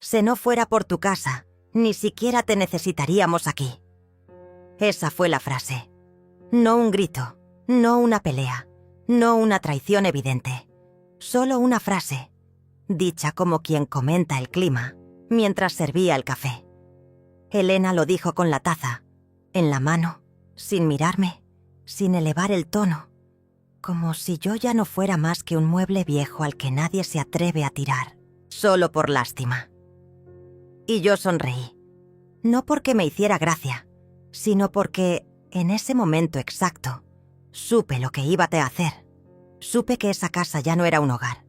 Si no fuera por tu casa, ni siquiera te necesitaríamos aquí. Esa fue la frase. No un grito, no una pelea, no una traición evidente. Solo una frase, dicha como quien comenta el clima, mientras servía el café. Elena lo dijo con la taza, en la mano, sin mirarme, sin elevar el tono, como si yo ya no fuera más que un mueble viejo al que nadie se atreve a tirar, solo por lástima. Y yo sonreí, no porque me hiciera gracia, sino porque, en ese momento exacto, supe lo que iba a hacer. Supe que esa casa ya no era un hogar,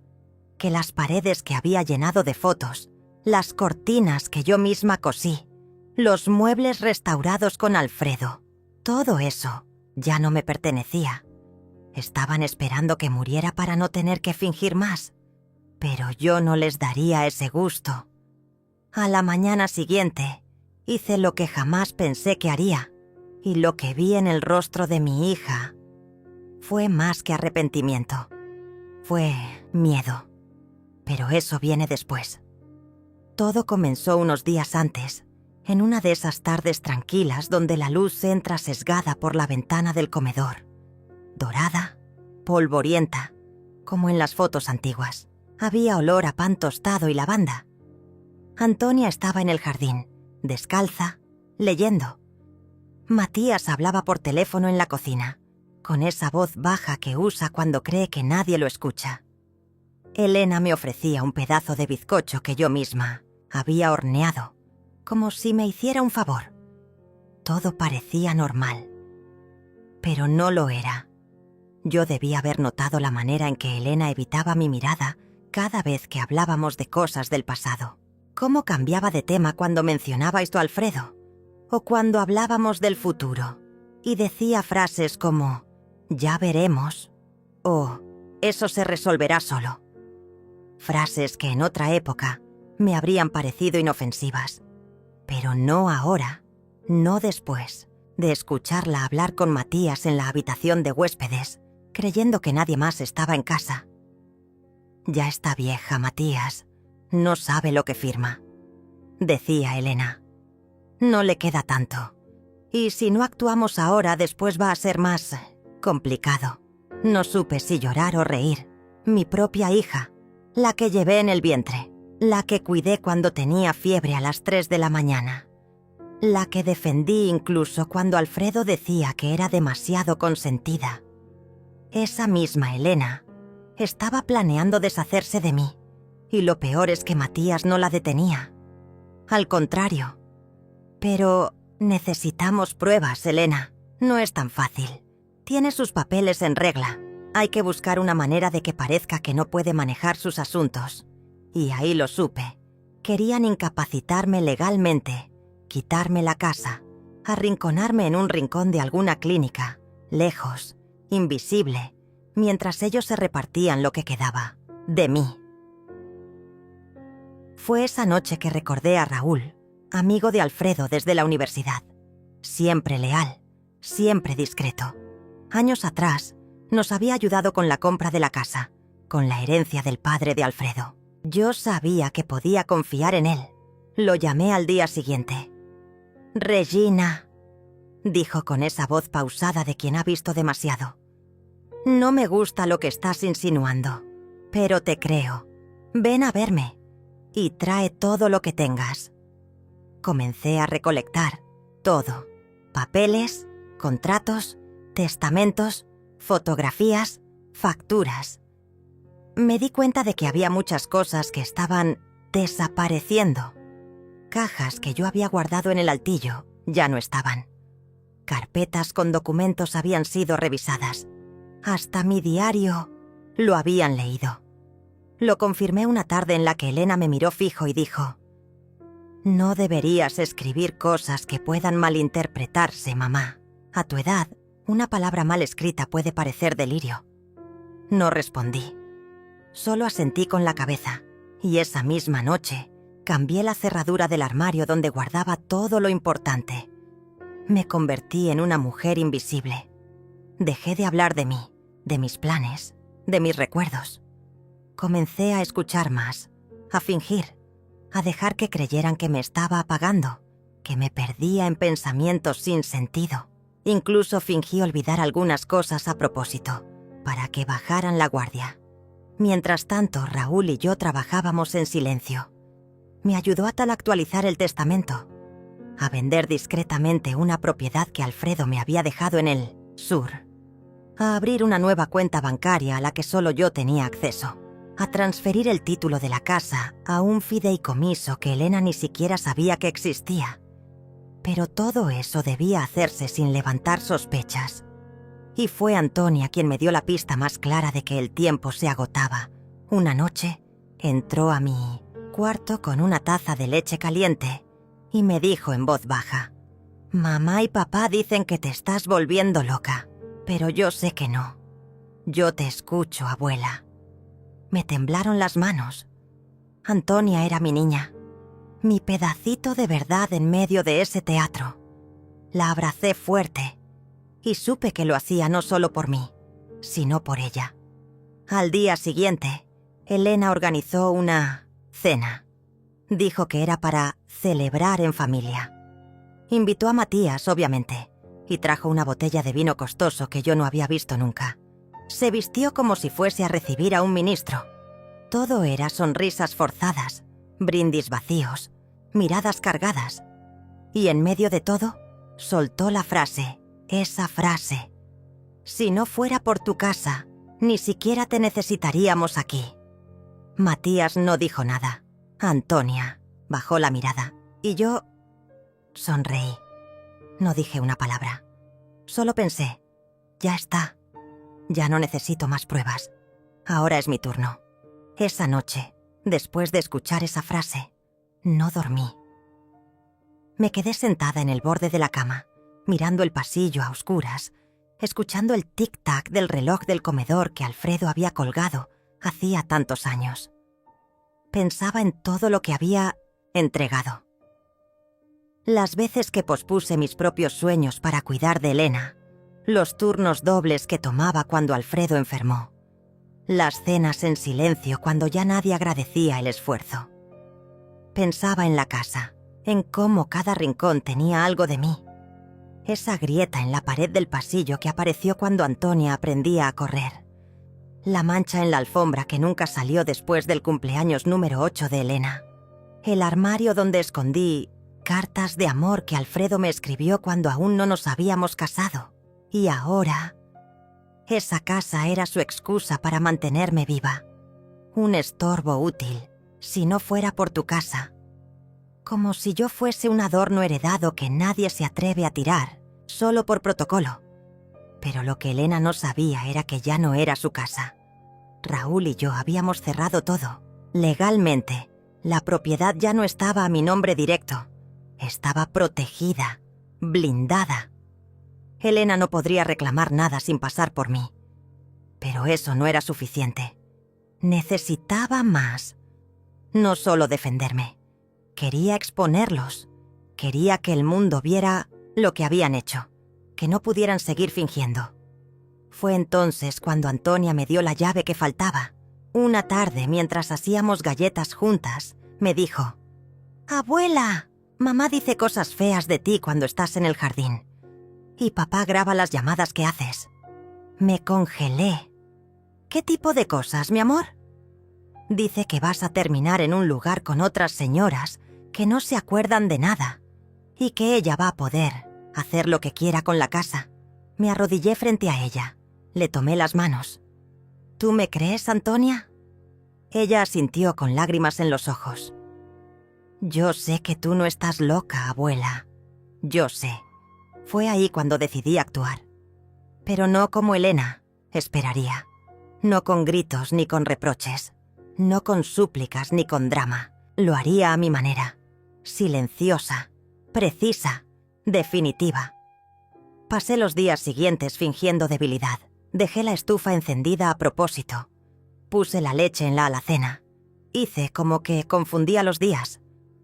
que las paredes que había llenado de fotos, las cortinas que yo misma cosí, los muebles restaurados con Alfredo, todo eso ya no me pertenecía. Estaban esperando que muriera para no tener que fingir más, pero yo no les daría ese gusto. A la mañana siguiente, hice lo que jamás pensé que haría, y lo que vi en el rostro de mi hija fue más que arrepentimiento. Fue miedo. Pero eso viene después. Todo comenzó unos días antes, en una de esas tardes tranquilas donde la luz entra sesgada por la ventana del comedor. Dorada, polvorienta, como en las fotos antiguas. Había olor a pan tostado y lavanda. Antonia estaba en el jardín, descalza, leyendo. Matías hablaba por teléfono en la cocina, con esa voz baja que usa cuando cree que nadie lo escucha. Elena me ofrecía un pedazo de bizcocho que yo misma había horneado, como si me hiciera un favor. Todo parecía normal. Pero no lo era. Yo debía haber notado la manera en que Elena evitaba mi mirada cada vez que hablábamos de cosas del pasado. Cómo cambiaba de tema cuando mencionaba esto a Alfredo, o cuando hablábamos del futuro, y decía frases como «ya veremos» o «eso se resolverá solo». Frases que en otra época me habrían parecido inofensivas, pero no ahora, no después de escucharla hablar con Matías en la habitación de huéspedes, creyendo que nadie más estaba en casa. «Ya está vieja, Matías, no sabe lo que firma», decía Elena. «No le queda tanto. Y si no actuamos ahora, después va a ser más complicado». No supe si llorar o reír. Mi propia hija, la que llevé en el vientre, la que cuidé cuando tenía fiebre a las 3 de la mañana, la que defendí incluso cuando Alfredo decía que era demasiado consentida. Esa misma Elena estaba planeando deshacerse de mí, y lo peor es que Matías no la detenía. Al contrario. Pero necesitamos pruebas, Elena. No es tan fácil. Tiene sus papeles en regla. Hay que buscar una manera de que parezca que no puede manejar sus asuntos. Y ahí lo supe. Querían incapacitarme legalmente, quitarme la casa, arrinconarme en un rincón de alguna clínica, lejos, invisible, mientras ellos se repartían lo que quedaba, de mí. Fue esa noche que recordé a Raúl, amigo de Alfredo desde la universidad. Siempre leal, siempre discreto. Años atrás, nos había ayudado con la compra de la casa, con la herencia del padre de Alfredo. Yo sabía que podía confiar en él. Lo llamé al día siguiente. «Regina», dijo con esa voz pausada de quien ha visto demasiado. «No me gusta lo que estás insinuando, pero te creo. Ven a verme y trae todo lo que tengas». Comencé a recolectar todo. Papeles, contratos, testamentos, fotografías, facturas. Me di cuenta de que había muchas cosas que estaban desapareciendo. Cajas que yo había guardado en el altillo ya no estaban. Carpetas con documentos habían sido revisadas. Hasta mi diario lo habían leído. Lo confirmé una tarde en la que Elena me miró fijo y dijo: «No deberías escribir cosas que puedan malinterpretarse, mamá. A tu edad, una palabra mal escrita puede parecer delirio». No respondí. Solo asentí con la cabeza, y esa misma noche cambié la cerradura del armario donde guardaba todo lo importante. Me convertí en una mujer invisible. Dejé de hablar de mí, de mis planes, de mis recuerdos. Comencé a escuchar más, a fingir. a dejar que creyeran que me estaba apagando, que me perdía en pensamientos sin sentido. Incluso fingí olvidar algunas cosas a propósito, para que bajaran la guardia. Mientras tanto, Raúl y yo trabajábamos en silencio. Me ayudó a tal actualizar el testamento, a vender discretamente una propiedad que Alfredo me había dejado en el sur, a abrir una nueva cuenta bancaria a la que solo yo tenía acceso, a transferir el título de la casa a un fideicomiso que Elena ni siquiera sabía que existía. Pero todo eso debía hacerse sin levantar sospechas. Y fue Antonia quien me dio la pista más clara de que el tiempo se agotaba. Una noche, entró a mi cuarto con una taza de leche caliente y me dijo en voz baja: «Mamá y papá dicen que te estás volviendo loca, pero yo sé que no. Yo te escucho, abuela». Me temblaron las manos. Antonia era mi niña, mi pedacito de verdad en medio de ese teatro. La abracé fuerte y supe que lo hacía no solo por mí, sino por ella. Al día siguiente, Elena organizó una cena. Dijo que era para celebrar en familia. Invitó a Matías, obviamente, y trajo una botella de vino costoso que yo no había visto nunca. Se vistió como si fuese a recibir a un ministro. Todo era sonrisas forzadas, brindis vacíos, miradas cargadas. Y en medio de todo, soltó la frase, esa frase: «Si no fuera por tu casa, ni siquiera te necesitaríamos aquí». Matías no dijo nada. Antonia bajó la mirada y yo sonreí. No dije una palabra. Solo pensé, ya está. Ya no necesito más pruebas. Ahora es mi turno. Esa noche, después de escuchar esa frase, no dormí. Me quedé sentada en el borde de la cama, mirando el pasillo a oscuras, escuchando el tic-tac del reloj del comedor que Alfredo había colgado hacía tantos años. Pensaba en todo lo que había entregado. Las veces que pospuse mis propios sueños para cuidar de Elena, los turnos dobles que tomaba cuando Alfredo enfermó, las cenas en silencio cuando ya nadie agradecía el esfuerzo. Pensaba en la casa, en cómo cada rincón tenía algo de mí. Esa grieta en la pared del pasillo que apareció cuando Antonia aprendía a correr. La mancha en la alfombra que nunca salió después del cumpleaños número 8 de Elena. El armario donde escondí cartas de amor que Alfredo me escribió cuando aún no nos habíamos casado. Y ahora, esa casa era su excusa para mantenerme viva. Un estorbo útil, si no fuera por tu casa. Como si yo fuese un adorno heredado que nadie se atreve a tirar, solo por protocolo. Pero lo que Elena no sabía era que ya no era su casa. Raúl y yo habíamos cerrado todo. Legalmente, la propiedad ya no estaba a mi nombre directo. Estaba protegida, blindada. Elena no podría reclamar nada sin pasar por mí. Pero eso no era suficiente. Necesitaba más. No solo defenderme. Quería exponerlos. Quería que el mundo viera lo que habían hecho. Que no pudieran seguir fingiendo. Fue entonces cuando Antonia me dio la llave que faltaba. Una tarde, mientras hacíamos galletas juntas, me dijo: «Abuela, mamá dice cosas feas de ti cuando estás en el jardín. Y papá graba las llamadas que haces». Me congelé. «¿Qué tipo de cosas, mi amor?» «Dice que vas a terminar en un lugar con otras señoras que no se acuerdan de nada y que ella va a poder hacer lo que quiera con la casa». Me arrodillé frente a ella. Le tomé las manos. «¿Tú me crees, Antonia?» Ella asintió con lágrimas en los ojos. «Yo sé que tú no estás loca, abuela. Yo sé». Fue ahí cuando decidí actuar. Pero no como Elena esperaría. No con gritos ni con reproches. No con súplicas ni con drama. Lo haría a mi manera. Silenciosa, precisa, definitiva. Pasé los días siguientes fingiendo debilidad. Dejé la estufa encendida a propósito. Puse la leche en la alacena. Hice como que confundía los días.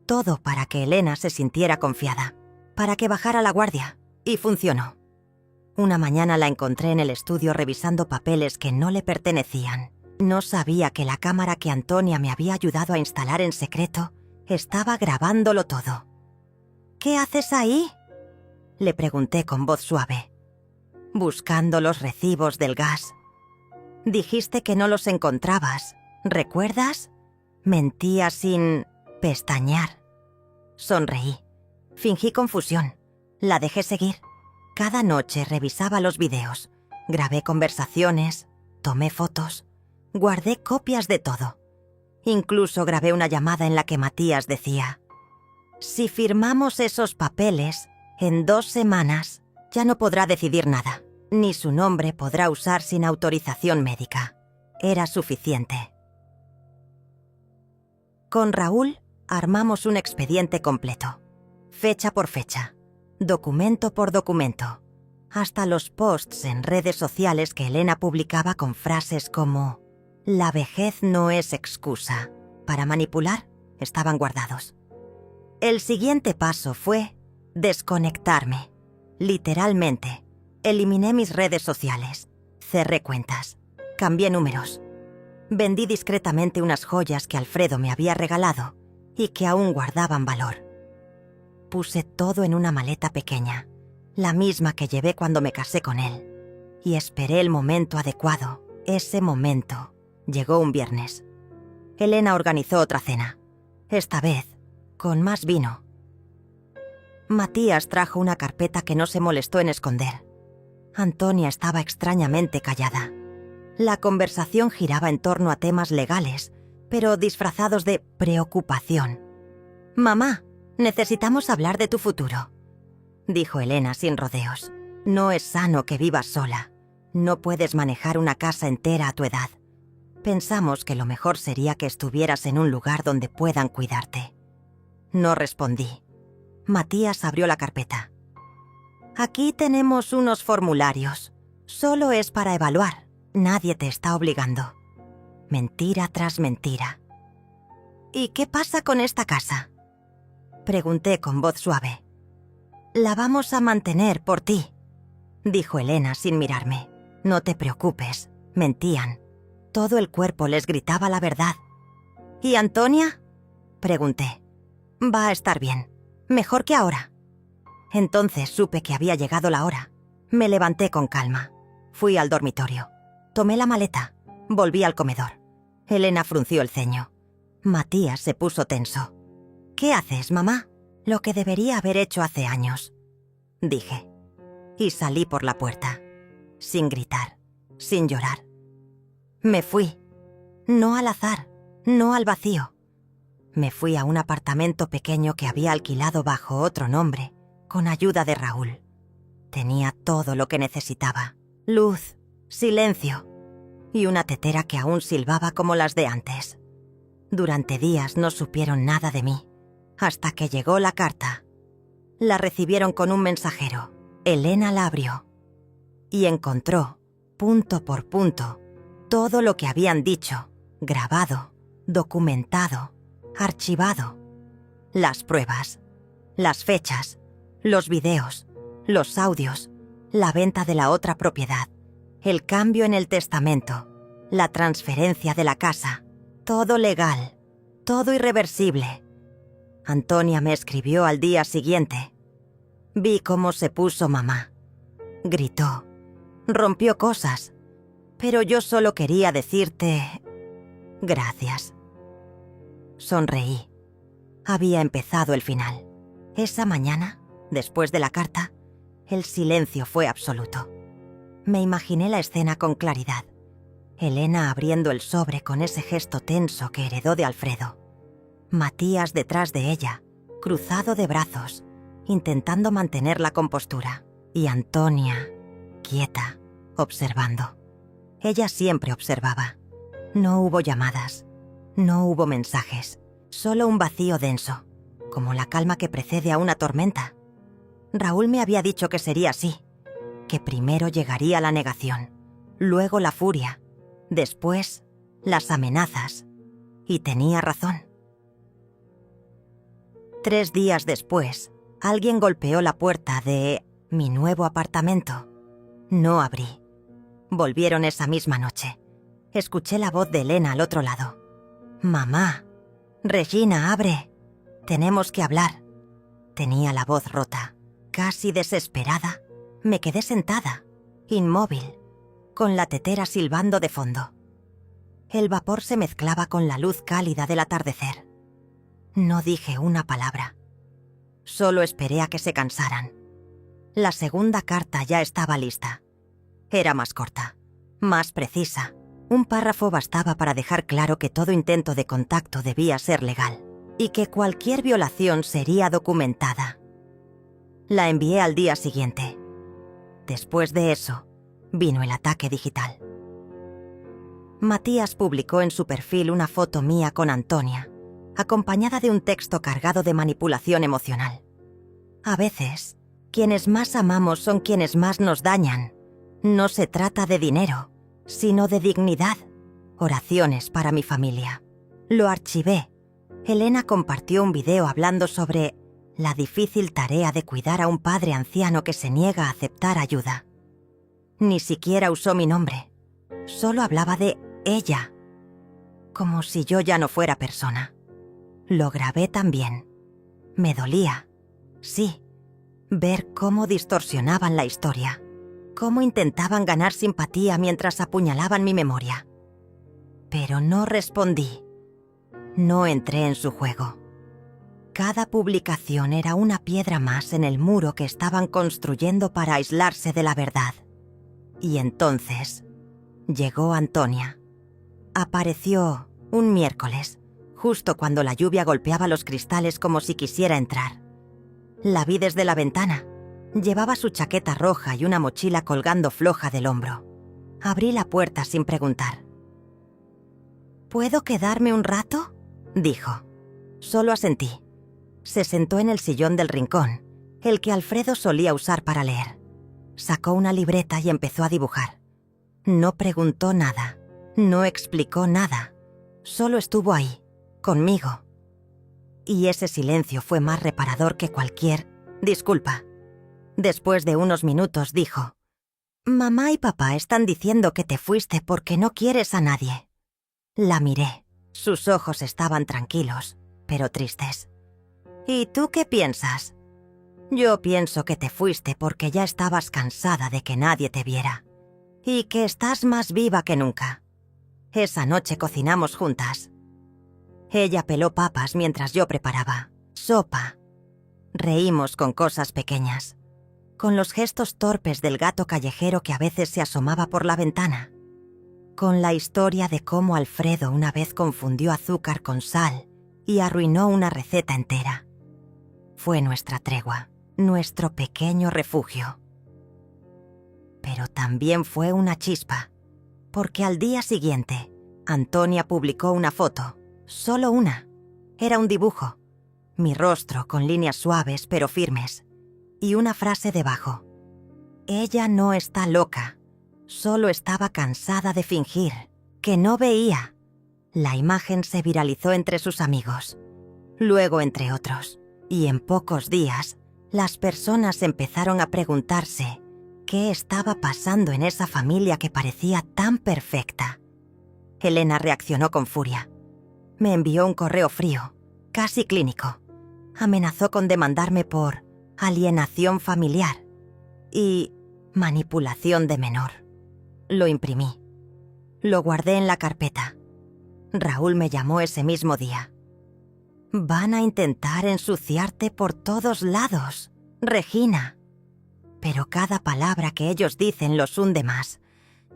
Todo para que Elena se sintiera confiada. Para que bajara la guardia. Y funcionó. Una mañana la encontré en el estudio revisando papeles que no le pertenecían. No sabía que la cámara que Antonia me había ayudado a instalar en secreto Estaba grabándolo todo. ¿Qué haces ahí?, le pregunté con voz suave. Buscando los recibos del gas. Dijiste que no los encontrabas, ¿recuerdas? Mentía sin pestañear. Sonreí. Fingí confusión. La dejé seguir. Cada noche revisaba los videos. Grabé conversaciones, tomé fotos, guardé copias de todo. Incluso grabé una llamada en la que Matías decía: «Si firmamos esos papeles, en 2 semanas ya no podrá decidir nada, ni su nombre podrá usar sin autorización médica». Era suficiente. Con Raúl armamos un expediente completo, fecha por fecha, documento por documento, hasta los posts en redes sociales que Elena publicaba con frases como «La vejez no es excusa» para manipular, estaban guardados. El siguiente paso fue desconectarme. Literalmente, eliminé mis redes sociales, cerré cuentas, cambié números. Vendí discretamente unas joyas que Alfredo me había regalado y que aún guardaban valor. Puse todo en una maleta pequeña, la misma que llevé cuando me casé con él, y esperé el momento adecuado. Ese momento llegó un viernes. Elena organizó otra cena, esta vez con más vino. Matías trajo una carpeta que no se molestó en esconder. Antonia estaba extrañamente callada. La conversación giraba en torno a temas legales, pero disfrazados de preocupación. «Mamá, necesitamos hablar de tu futuro», dijo Elena sin rodeos. «No es sano que vivas sola. No puedes manejar una casa entera a tu edad. Pensamos que lo mejor sería que estuvieras en un lugar donde puedan cuidarte». No respondí. Matías abrió la carpeta. «Aquí tenemos unos formularios. Solo es para evaluar. Nadie te está obligando». Mentira tras mentira. «¿Y qué pasa con esta casa?», pregunté con voz suave. «La vamos a mantener por ti», dijo Elena sin mirarme. «No te preocupes», mentían. Todo el cuerpo les gritaba la verdad. «¿Y Antonia?», pregunté. «Va a estar bien. Mejor que ahora». Entonces supe que había llegado la hora. Me levanté con calma. Fui al dormitorio. Tomé la maleta. Volví al comedor. Elena frunció el ceño. Matías se puso tenso. «¿Qué haces, mamá?». «Lo que debería haber hecho hace años», dije. Y salí por la puerta. Sin gritar, sin llorar. Me fui. No al azar, no al vacío. Me fui a un apartamento pequeño que había alquilado bajo otro nombre, con ayuda de Raúl. Tenía todo lo que necesitaba. Luz, silencio y una tetera que aún silbaba como las de antes. Durante días no supieron nada de mí, hasta que llegó la carta. La recibieron con un mensajero. Elena la abrió y encontró, punto por punto, todo lo que habían dicho, grabado, documentado, archivado. Las pruebas, las fechas, los videos, los audios, la venta de la otra propiedad, el cambio en el testamento, la transferencia de la casa, todo legal, todo irreversible. Antonia me escribió al día siguiente. Vi cómo se puso mamá. Gritó, rompió cosas, pero yo solo quería decirte gracias. Sonreí. Había empezado el final. Esa mañana, después de la carta, el silencio fue absoluto. Me imaginé la escena con claridad. Elena abriendo el sobre con ese gesto tenso que heredó de Alfredo. Matías detrás de ella, cruzado de brazos, intentando mantener la compostura. Y Antonia, quieta, observando. Ella siempre observaba. No hubo llamadas, no hubo mensajes, solo un vacío denso, como la calma que precede a una tormenta. Raúl me había dicho que sería así, que primero llegaría la negación, luego la furia, después las amenazas, y tenía razón. 3 días después, alguien golpeó la puerta de mi nuevo apartamento. No abrí. Volvieron esa misma noche. Escuché la voz de Elena al otro lado. «Mamá, Regina, abre». Tenemos que hablar. Tenía la voz rota, casi desesperada. Me quedé sentada, inmóvil, con la tetera silbando de fondo. El vapor se mezclaba con la luz cálida del atardecer. No dije una palabra. Solo esperé a que se cansaran. La segunda carta ya estaba lista. Era más corta, más precisa. Un párrafo bastaba para dejar claro que todo intento de contacto debía ser legal y que cualquier violación sería documentada. La envié al día siguiente. Después de eso, vino el ataque digital. Matías publicó en su perfil una foto mía con Antonia, acompañada de un texto cargado de manipulación emocional. A veces, quienes más amamos son quienes más nos dañan. No se trata de dinero, sino de dignidad. Oraciones para mi familia. Lo archivé. Elena compartió un video hablando sobre la difícil tarea de cuidar a un padre anciano que se niega a aceptar ayuda. Ni siquiera usó mi nombre. Solo hablaba de ella, como si yo ya no fuera persona. Lo grabé también. Me dolía, sí, ver cómo distorsionaban la historia, cómo intentaban ganar simpatía mientras apuñalaban mi memoria. Pero no respondí. No entré en su juego. Cada publicación era una piedra más en el muro que estaban construyendo para aislarse de la verdad. Y entonces llegó Antonia. Apareció un miércoles, justo cuando la lluvia golpeaba los cristales como si quisiera entrar. La vi desde la ventana. Llevaba su chaqueta roja y una mochila colgando floja del hombro. Abrí la puerta sin preguntar. ¿Puedo quedarme un rato?, dijo. Solo asentí. Se sentó en el sillón del rincón, el que Alfredo solía usar para leer. Sacó una libreta y empezó a dibujar. No preguntó nada, no explicó nada. Solo estuvo ahí, conmigo. Y ese silencio fue más reparador que cualquier disculpa. Después de unos minutos dijo: «Mamá y papá están diciendo que te fuiste porque no quieres a nadie». La miré. Sus ojos estaban tranquilos, pero tristes. «¿Y tú qué piensas?» «Yo pienso que te fuiste porque ya estabas cansada de que nadie te viera. Y que estás más viva que nunca. Esa noche cocinamos juntas. Ella peló papas mientras yo preparaba sopa. Reímos con cosas pequeñas, con los gestos torpes del gato callejero que a veces se asomaba por la ventana, con la historia de cómo Alfredo una vez confundió azúcar con sal y arruinó una receta entera. Fue nuestra tregua, nuestro pequeño refugio. Pero también fue una chispa, porque al día siguiente, Antonia publicó una foto, solo una. Era un dibujo, mi rostro con líneas suaves pero firmes, y una frase debajo. Ella no está loca, solo estaba cansada de fingir, que no veía. La imagen se viralizó entre sus amigos, luego entre otros, y en pocos días, las personas empezaron a preguntarse qué estaba pasando en esa familia que parecía tan perfecta. Elena reaccionó con furia. Me envió un correo frío, casi clínico. Amenazó con demandarme por alienación familiar y manipulación de menor. Lo imprimí. Lo guardé en la carpeta. Raúl me llamó ese mismo día. «Van a intentar ensuciarte por todos lados, Regina. Pero cada palabra que ellos dicen los hunde más.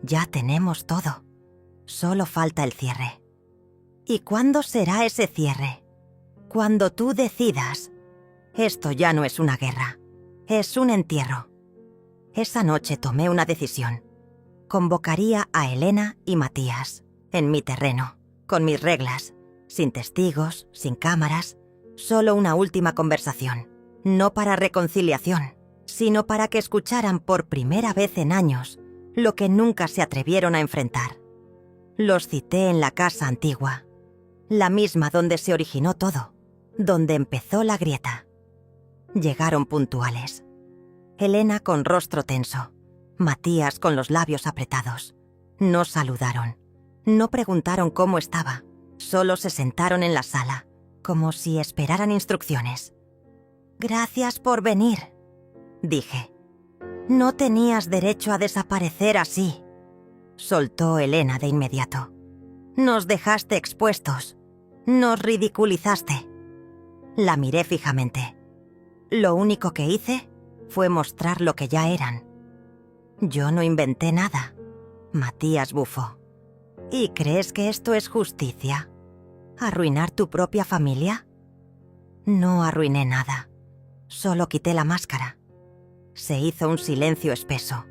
Ya tenemos todo. Solo falta el cierre». «¿Y cuándo será ese cierre?» «Cuando tú decidas. Esto ya no es una guerra. Es un entierro». Esa noche tomé una decisión. Convocaría a Elena y Matías, en mi terreno, con mis reglas, sin testigos, sin cámaras, solo una última conversación. No para reconciliación, sino para que escucharan por primera vez en años lo que nunca se atrevieron a enfrentar. Los cité en la casa antigua, la misma donde se originó todo, donde empezó la grieta. Llegaron puntuales. Elena con rostro tenso, Matías con los labios apretados. No saludaron, no preguntaron cómo estaba, solo se sentaron en la sala, como si esperaran instrucciones. «Gracias por venir», dije. «No tenías derecho a desaparecer así», soltó Elena de inmediato. «Nos dejaste expuestos. Nos ridiculizaste». La miré fijamente. Lo único que hice fue mostrar lo que ya eran. Yo no inventé nada. Matías bufó. ¿Y crees que esto es justicia? ¿Arruinar tu propia familia? No arruiné nada. Solo quité la máscara. Se hizo un silencio espeso.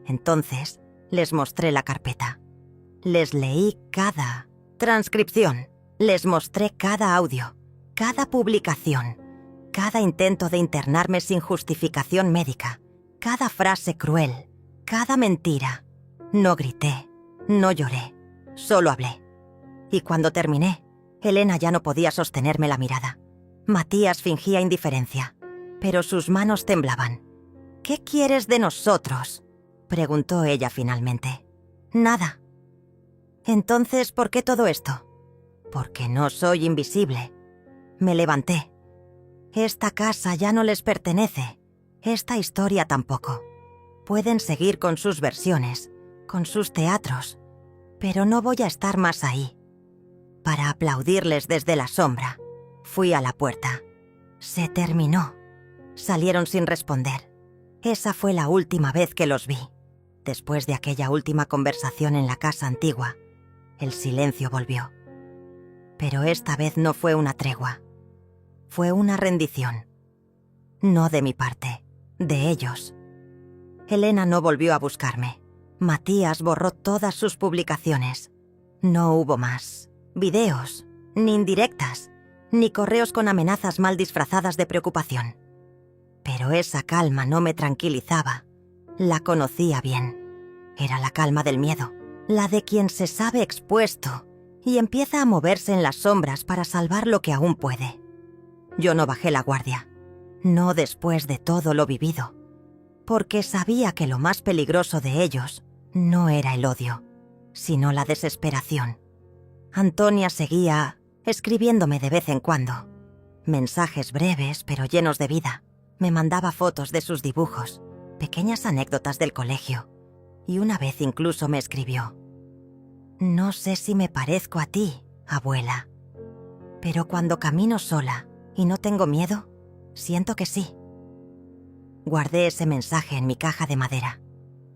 Entonces les mostré la carpeta. Les leí cada transcripción. Les mostré cada audio, cada publicación, cada intento de internarme sin justificación médica, cada frase cruel, cada mentira. No grité, no lloré, solo hablé. Y cuando terminé, Elena ya no podía sostenerme la mirada. Matías fingía indiferencia, pero sus manos temblaban. «¿Qué quieres de nosotros?», preguntó ella finalmente. «Nada». «Entonces, ¿por qué todo esto?». «Porque no soy invisible». Me levanté. «Esta casa ya no les pertenece. Esta historia tampoco. Pueden seguir con sus versiones, con sus teatros, pero no voy a estar más ahí». Para aplaudirles desde la sombra, fui a la puerta. Se terminó. Salieron sin responder. Esa fue la última vez que los vi. Después de aquella última conversación en la casa antigua, el silencio volvió. Pero esta vez no fue una tregua. Fue una rendición. No de mi parte, de ellos. Elena no volvió a buscarme. Matías borró todas sus publicaciones. No hubo más videos, ni indirectas, ni correos con amenazas mal disfrazadas de preocupación. Pero esa calma no me tranquilizaba. La conocía bien. Era la calma del miedo, la de quien se sabe expuesto y empieza a moverse en las sombras para salvar lo que aún puede. Yo no bajé la guardia, no después de todo lo vivido, porque sabía que lo más peligroso de ellos no era el odio, sino la desesperación. Antonia seguía escribiéndome de vez en cuando. Mensajes breves pero llenos de vida. Me mandaba fotos de sus dibujos, pequeñas anécdotas del colegio, y una vez incluso me escribió: «No sé si me parezco a ti, abuela, pero cuando camino sola y no tengo miedo, siento que sí». Guardé ese mensaje en mi caja de madera,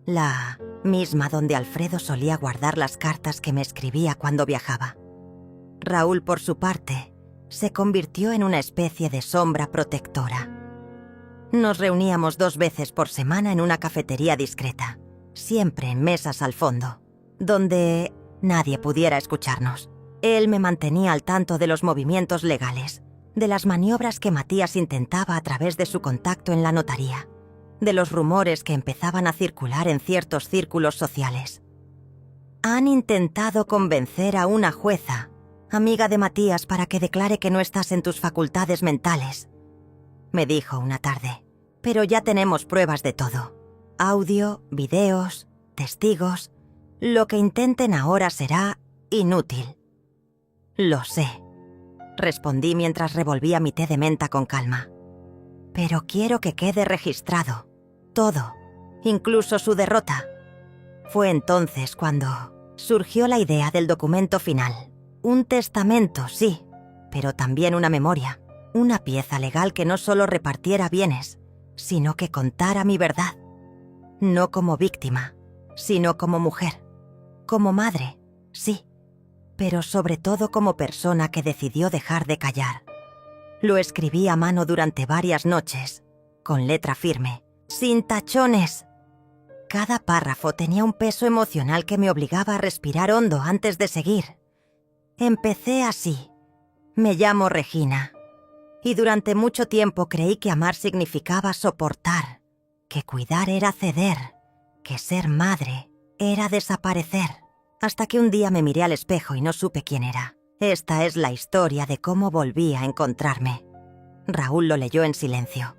la misma donde Alfredo solía guardar las cartas que me escribía cuando viajaba. Raúl, por su parte, se convirtió en una especie de sombra protectora. Nos reuníamos 2 veces por semana en una cafetería discreta, siempre en mesas al fondo, donde nadie pudiera escucharnos. Él me mantenía al tanto de los movimientos legales, de las maniobras que Matías intentaba a través de su contacto en la notaría, de los rumores que empezaban a circular en ciertos círculos sociales. «Han intentado convencer a una jueza, amiga de Matías, para que declare que no estás en tus facultades mentales», me dijo una tarde. «Pero ya tenemos pruebas de todo. Audio, videos, testigos. Lo que intenten ahora será inútil». «Lo sé», respondí mientras revolvía mi té de menta con calma. «Pero quiero que quede registrado. Todo, incluso su derrota». Fue entonces cuando surgió la idea del documento final. Un testamento, sí, pero también una memoria. Una pieza legal que no solo repartiera bienes, sino que contara mi verdad. No como víctima, sino como mujer. Como madre, sí, pero sobre todo como persona que decidió dejar de callar. Lo escribí a mano durante varias noches, con letra firme, sin tachones. Cada párrafo tenía un peso emocional que me obligaba a respirar hondo antes de seguir. Empecé así: «Me llamo Regina, y durante mucho tiempo creí que amar significaba soportar, que cuidar era ceder, que ser madre era desaparecer». Hasta que un día me miré al espejo y no supe quién era. Esta es la historia de cómo volví a encontrarme. Raúl lo leyó en silencio.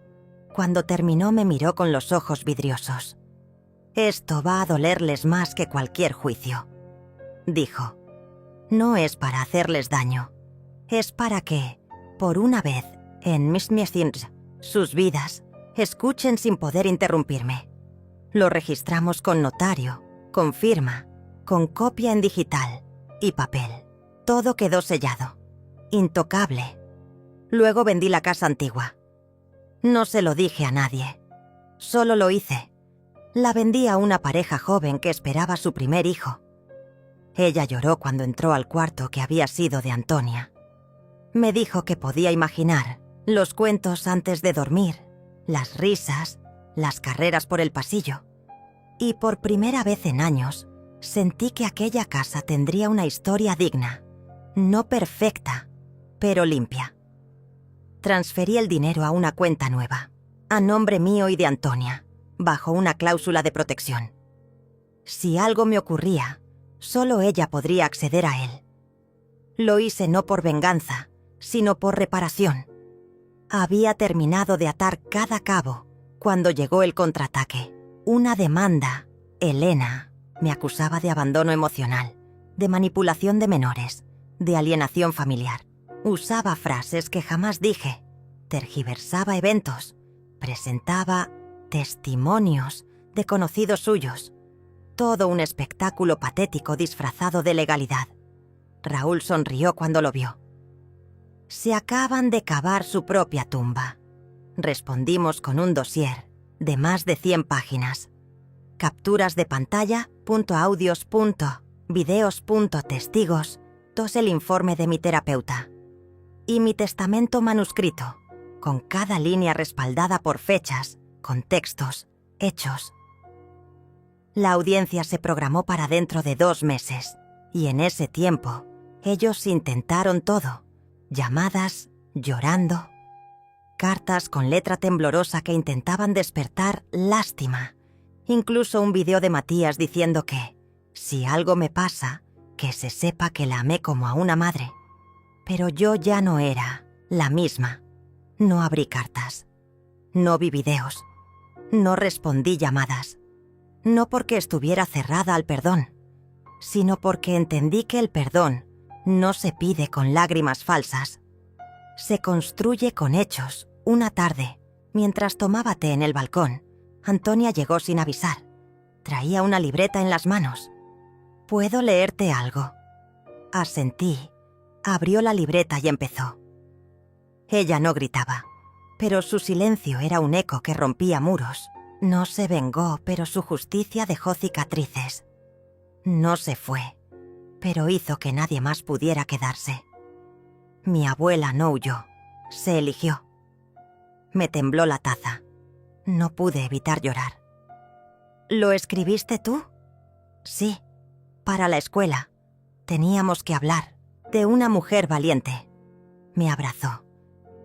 Cuando terminó me miró con los ojos vidriosos. «Esto va a dolerles más que cualquier juicio», dijo. «No es para hacerles daño. Es para que Por una vez, en mis miesins, sus vidas, escuchen sin poder interrumpirme. Lo registramos con notario, con firma, con copia en digital y papel. Todo quedó sellado, intocable. Luego vendí la casa antigua. No se lo dije a nadie. Solo lo hice. La vendí a una pareja joven que esperaba su primer hijo. Ella lloró cuando entró al cuarto que había sido de Antonia. Me dijo que podía imaginar los cuentos antes de dormir, las risas, las carreras por el pasillo. Y por primera vez en años, sentí que aquella casa tendría una historia digna, no perfecta, pero limpia. Transferí el dinero a una cuenta nueva, a nombre mío y de Antonia, bajo una cláusula de protección. Si algo me ocurría, solo ella podría acceder a él. Lo hice no por venganza, sino por reparación. Había terminado de atar cada cabo cuando llegó el contraataque. Una demanda. Elena me acusaba de abandono emocional, de manipulación de menores, de alienación familiar. Usaba frases que jamás dije, tergiversaba eventos, presentaba testimonios de conocidos suyos. Todo un espectáculo patético disfrazado de legalidad. Raúl sonrió cuando lo vio. Se acaban de cavar su propia tumba. Respondimos con un dossier de más de 100 páginas. Capturas de pantalla, audios, videos, testigos, el informe de mi terapeuta. Y mi testamento manuscrito, con cada línea respaldada por fechas, contextos, hechos. La audiencia se programó para dentro de 2 meses, y en ese tiempo, ellos intentaron todo. Llamadas, llorando, cartas con letra temblorosa que intentaban despertar lástima, incluso un video de Matías diciendo que, si algo me pasa, que se sepa que la amé como a una madre. Pero yo ya no era la misma. No abrí cartas, no vi videos, no respondí llamadas, no porque estuviera cerrada al perdón, sino porque entendí que el perdón no se pide con lágrimas falsas. Se construye con hechos. Una tarde, mientras tomaba té en el balcón, Antonia llegó sin avisar. Traía una libreta en las manos. «¿Puedo leerte algo?» Asentí. Abrió la libreta y empezó. Ella no gritaba, pero su silencio era un eco que rompía muros. No se vengó, pero su justicia dejó cicatrices. No se fue, pero hizo que nadie más pudiera quedarse. Mi abuela no huyó, se eligió. Me tembló la taza. No pude evitar llorar. ¿Lo escribiste tú? Sí, para la escuela. Teníamos que hablar de una mujer valiente. Me abrazó.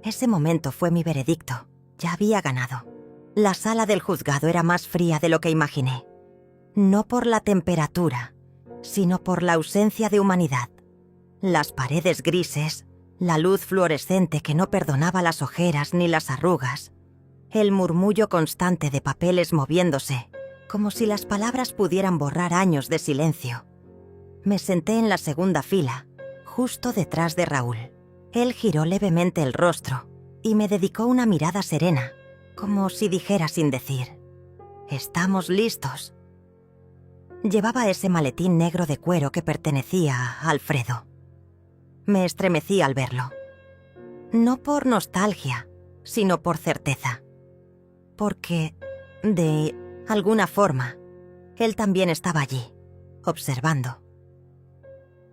Ese momento fue mi veredicto. Ya había ganado. La sala del juzgado era más fría de lo que imaginé. No por la temperatura, sino por la ausencia de humanidad. Las paredes grises, la luz fluorescente que no perdonaba las ojeras ni las arrugas, el murmullo constante de papeles moviéndose, como si las palabras pudieran borrar años de silencio. Me senté en la segunda fila, justo detrás de Raúl. Él giró levemente el rostro y me dedicó una mirada serena, como si dijera sin decir: «Estamos listos». Llevaba ese maletín negro de cuero que pertenecía a Alfredo. Me estremecí al verlo. No por nostalgia, sino por certeza. Porque, de alguna forma, él también estaba allí, observando.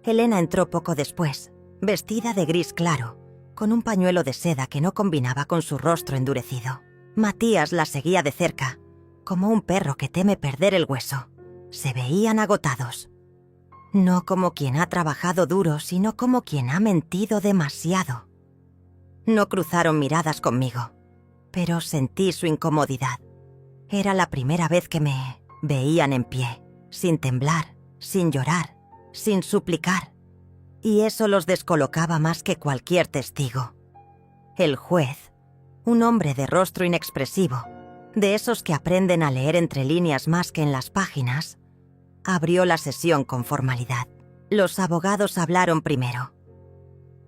Elena entró poco después, vestida de gris claro, con un pañuelo de seda que no combinaba con su rostro endurecido. Matías la seguía de cerca, como un perro que teme perder el hueso. Se veían agotados. No como quien ha trabajado duro, sino como quien ha mentido demasiado. No cruzaron miradas conmigo, pero sentí su incomodidad. Era la primera vez que me veían en pie, sin temblar, sin llorar, sin suplicar. Y eso los descolocaba más que cualquier testigo. El juez, un hombre de rostro inexpresivo, de esos que aprenden a leer entre líneas más que en las páginas, abrió la sesión con formalidad. Los abogados hablaron primero.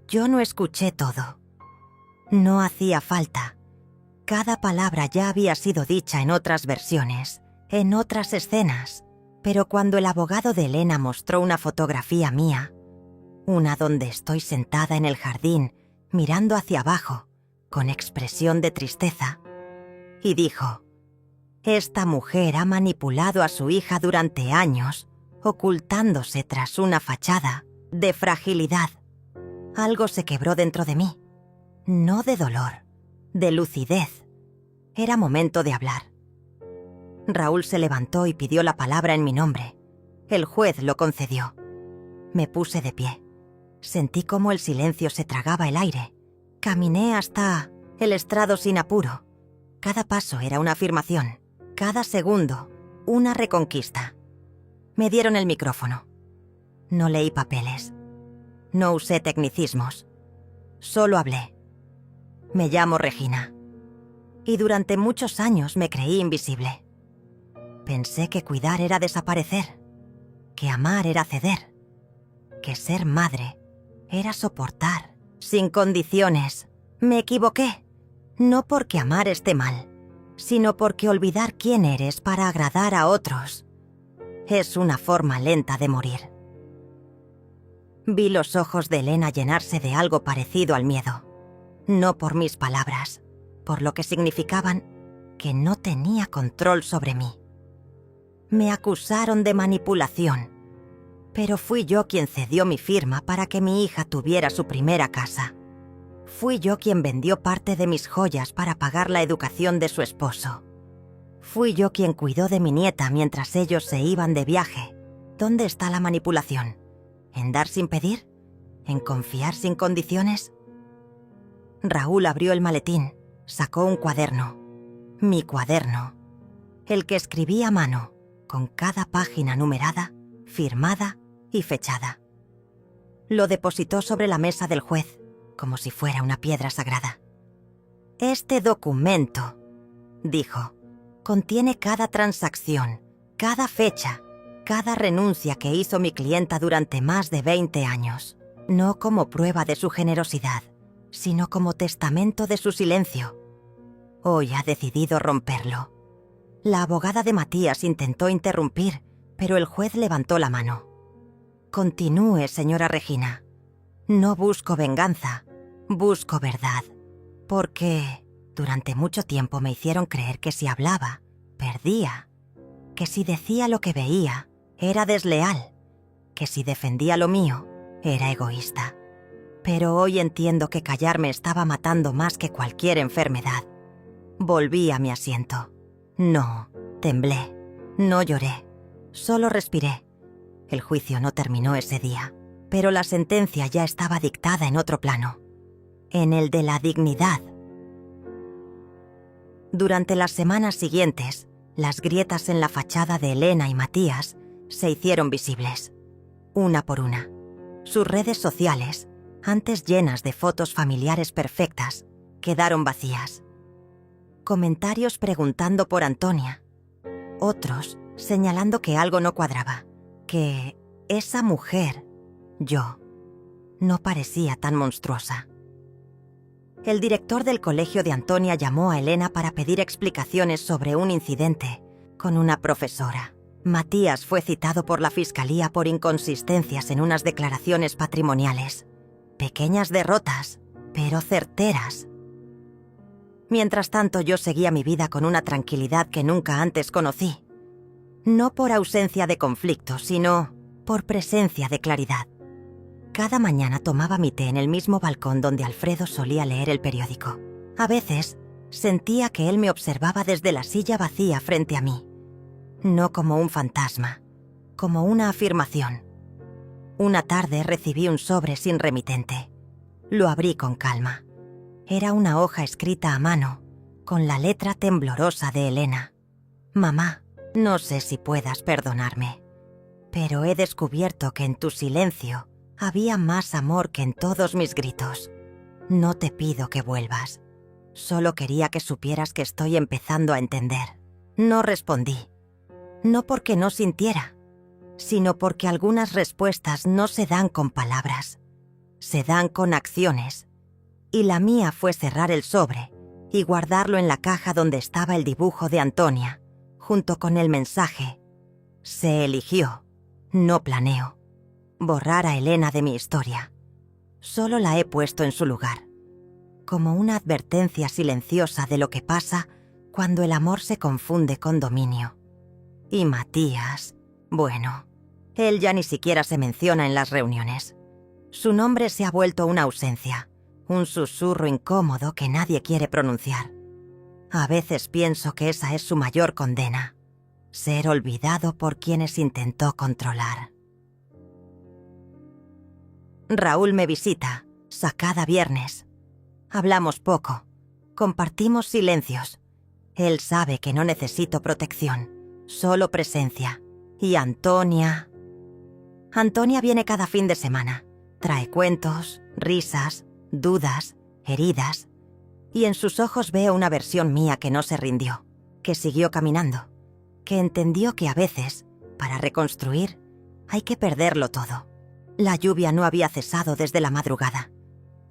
Yo no escuché todo. No hacía falta. Cada palabra ya había sido dicha en otras versiones, en otras escenas, pero cuando el abogado de Elena mostró una fotografía mía, una donde estoy sentada en el jardín, mirando hacia abajo, con expresión de tristeza, y dijo: «Esta mujer ha manipulado a su hija durante años, ocultándose tras una fachada de fragilidad». Algo se quebró dentro de mí. No de dolor, de lucidez. Era momento de hablar. Raúl se levantó y pidió la palabra en mi nombre. El juez lo concedió. Me puse de pie. Sentí cómo el silencio se tragaba el aire. Caminé hasta el estrado sin apuro. Cada paso era una afirmación. Cada segundo, una reconquista. Me dieron el micrófono. No leí papeles. No usé tecnicismos. Solo hablé. Me llamo Regina. Y durante muchos años me creí invisible. Pensé que cuidar era desaparecer, que amar era ceder, que ser madre era soportar, sin condiciones. Me equivoqué, no porque amar esté mal, sino porque olvidar quién eres para agradar a otros es una forma lenta de morir. Vi los ojos de Elena llenarse de algo parecido al miedo. No por mis palabras, por lo que significaban que no tenía control sobre mí. Me acusaron de manipulación, pero fui yo quien cedió mi firma para que mi hija tuviera su primera casa. Fui yo quien vendió parte de mis joyas para pagar la educación de su esposo. Fui yo quien cuidó de mi nieta mientras ellos se iban de viaje. ¿Dónde está la manipulación? ¿En dar sin pedir? ¿En confiar sin condiciones? Raúl abrió el maletín, sacó un cuaderno. Mi cuaderno. El que escribí a mano, con cada página numerada, firmada y fechada. Lo depositó sobre la mesa del juez, como si fuera una piedra sagrada. «Este documento», dijo, «contiene cada transacción, cada fecha, cada renuncia que hizo mi clienta durante más de 20 años, no como prueba de su generosidad, sino como testamento de su silencio. Hoy ha decidido romperlo». La abogada de Matías intentó interrumpir, pero el juez levantó la mano. «Continúe, señora Regina. No busco venganza, busco verdad. Porque durante mucho tiempo me hicieron creer que si hablaba, perdía. Que si decía lo que veía, era desleal. Que si defendía lo mío, era egoísta. Pero hoy entiendo que callar me estaba matando más que cualquier enfermedad». Volví a mi asiento. No, temblé, no lloré, solo respiré. El juicio no terminó ese día, pero la sentencia ya estaba dictada en otro plano, en el de la dignidad. Durante las semanas siguientes, las grietas en la fachada de Elena y Matías se hicieron visibles, una por una. Sus redes sociales, antes llenas de fotos familiares perfectas, quedaron vacías. Comentarios preguntando por Antonia. Otros señalando que algo no cuadraba, que esa mujer, yo, no parecía tan monstruosa. El director del colegio de Antonia llamó a Elena para pedir explicaciones sobre un incidente con una profesora. Matías fue citado por la fiscalía por inconsistencias en unas declaraciones patrimoniales. Pequeñas derrotas, pero certeras. Mientras tanto, yo seguía mi vida con una tranquilidad que nunca antes conocí. No por ausencia de conflicto, sino por presencia de claridad. Cada mañana tomaba mi té en el mismo balcón donde Alfredo solía leer el periódico. A veces, sentía que él me observaba desde la silla vacía frente a mí. No como un fantasma, como una afirmación. Una tarde recibí un sobre sin remitente. Lo abrí con calma. Era una hoja escrita a mano, con la letra temblorosa de Elena. «Mamá, no sé si puedas perdonarme, pero he descubierto que en tu silencio había más amor que en todos mis gritos. No te pido que vuelvas. Solo quería que supieras que estoy empezando a entender». No respondí. No porque no sintiera, sino porque algunas respuestas no se dan con palabras, se dan con acciones. y la mía fue cerrar el sobre y guardarlo en la caja donde estaba el dibujo de Antonia, junto con el mensaje: se eligió, no planeo, borrar a Elena de mi historia. Solo la he puesto en su lugar, como una advertencia silenciosa de lo que pasa cuando el amor se confunde con dominio. Y Matías, bueno, él ya ni siquiera se menciona en las reuniones. Su nombre se ha vuelto una ausencia, un susurro incómodo que nadie quiere pronunciar. A veces pienso que esa es su mayor condena: ser olvidado por quienes intentó controlar. Raúl me visita, cada viernes. Hablamos poco, compartimos silencios. Él sabe que no necesito protección, solo presencia. Y Antonia viene cada fin de semana. Trae cuentos, risas, dudas, heridas. Y en sus ojos veo una versión mía que no se rindió, que siguió caminando, que entendió que a veces, para reconstruir, hay que perderlo todo. La lluvia no había cesado desde la madrugada.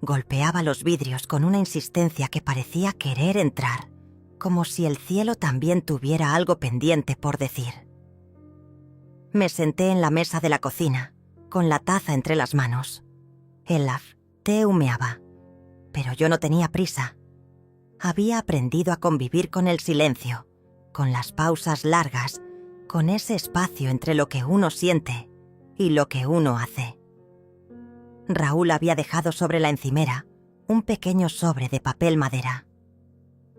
Golpeaba los vidrios con una insistencia que parecía querer entrar, como si el cielo también tuviera algo pendiente por decir. Me senté en la mesa de la cocina, con la taza entre las manos. El té humeaba, pero yo no tenía prisa. Había aprendido a convivir con el silencio, con las pausas largas, con ese espacio entre lo que uno siente y lo que uno hace. Raúl había dejado sobre la encimera un pequeño sobre de papel madera.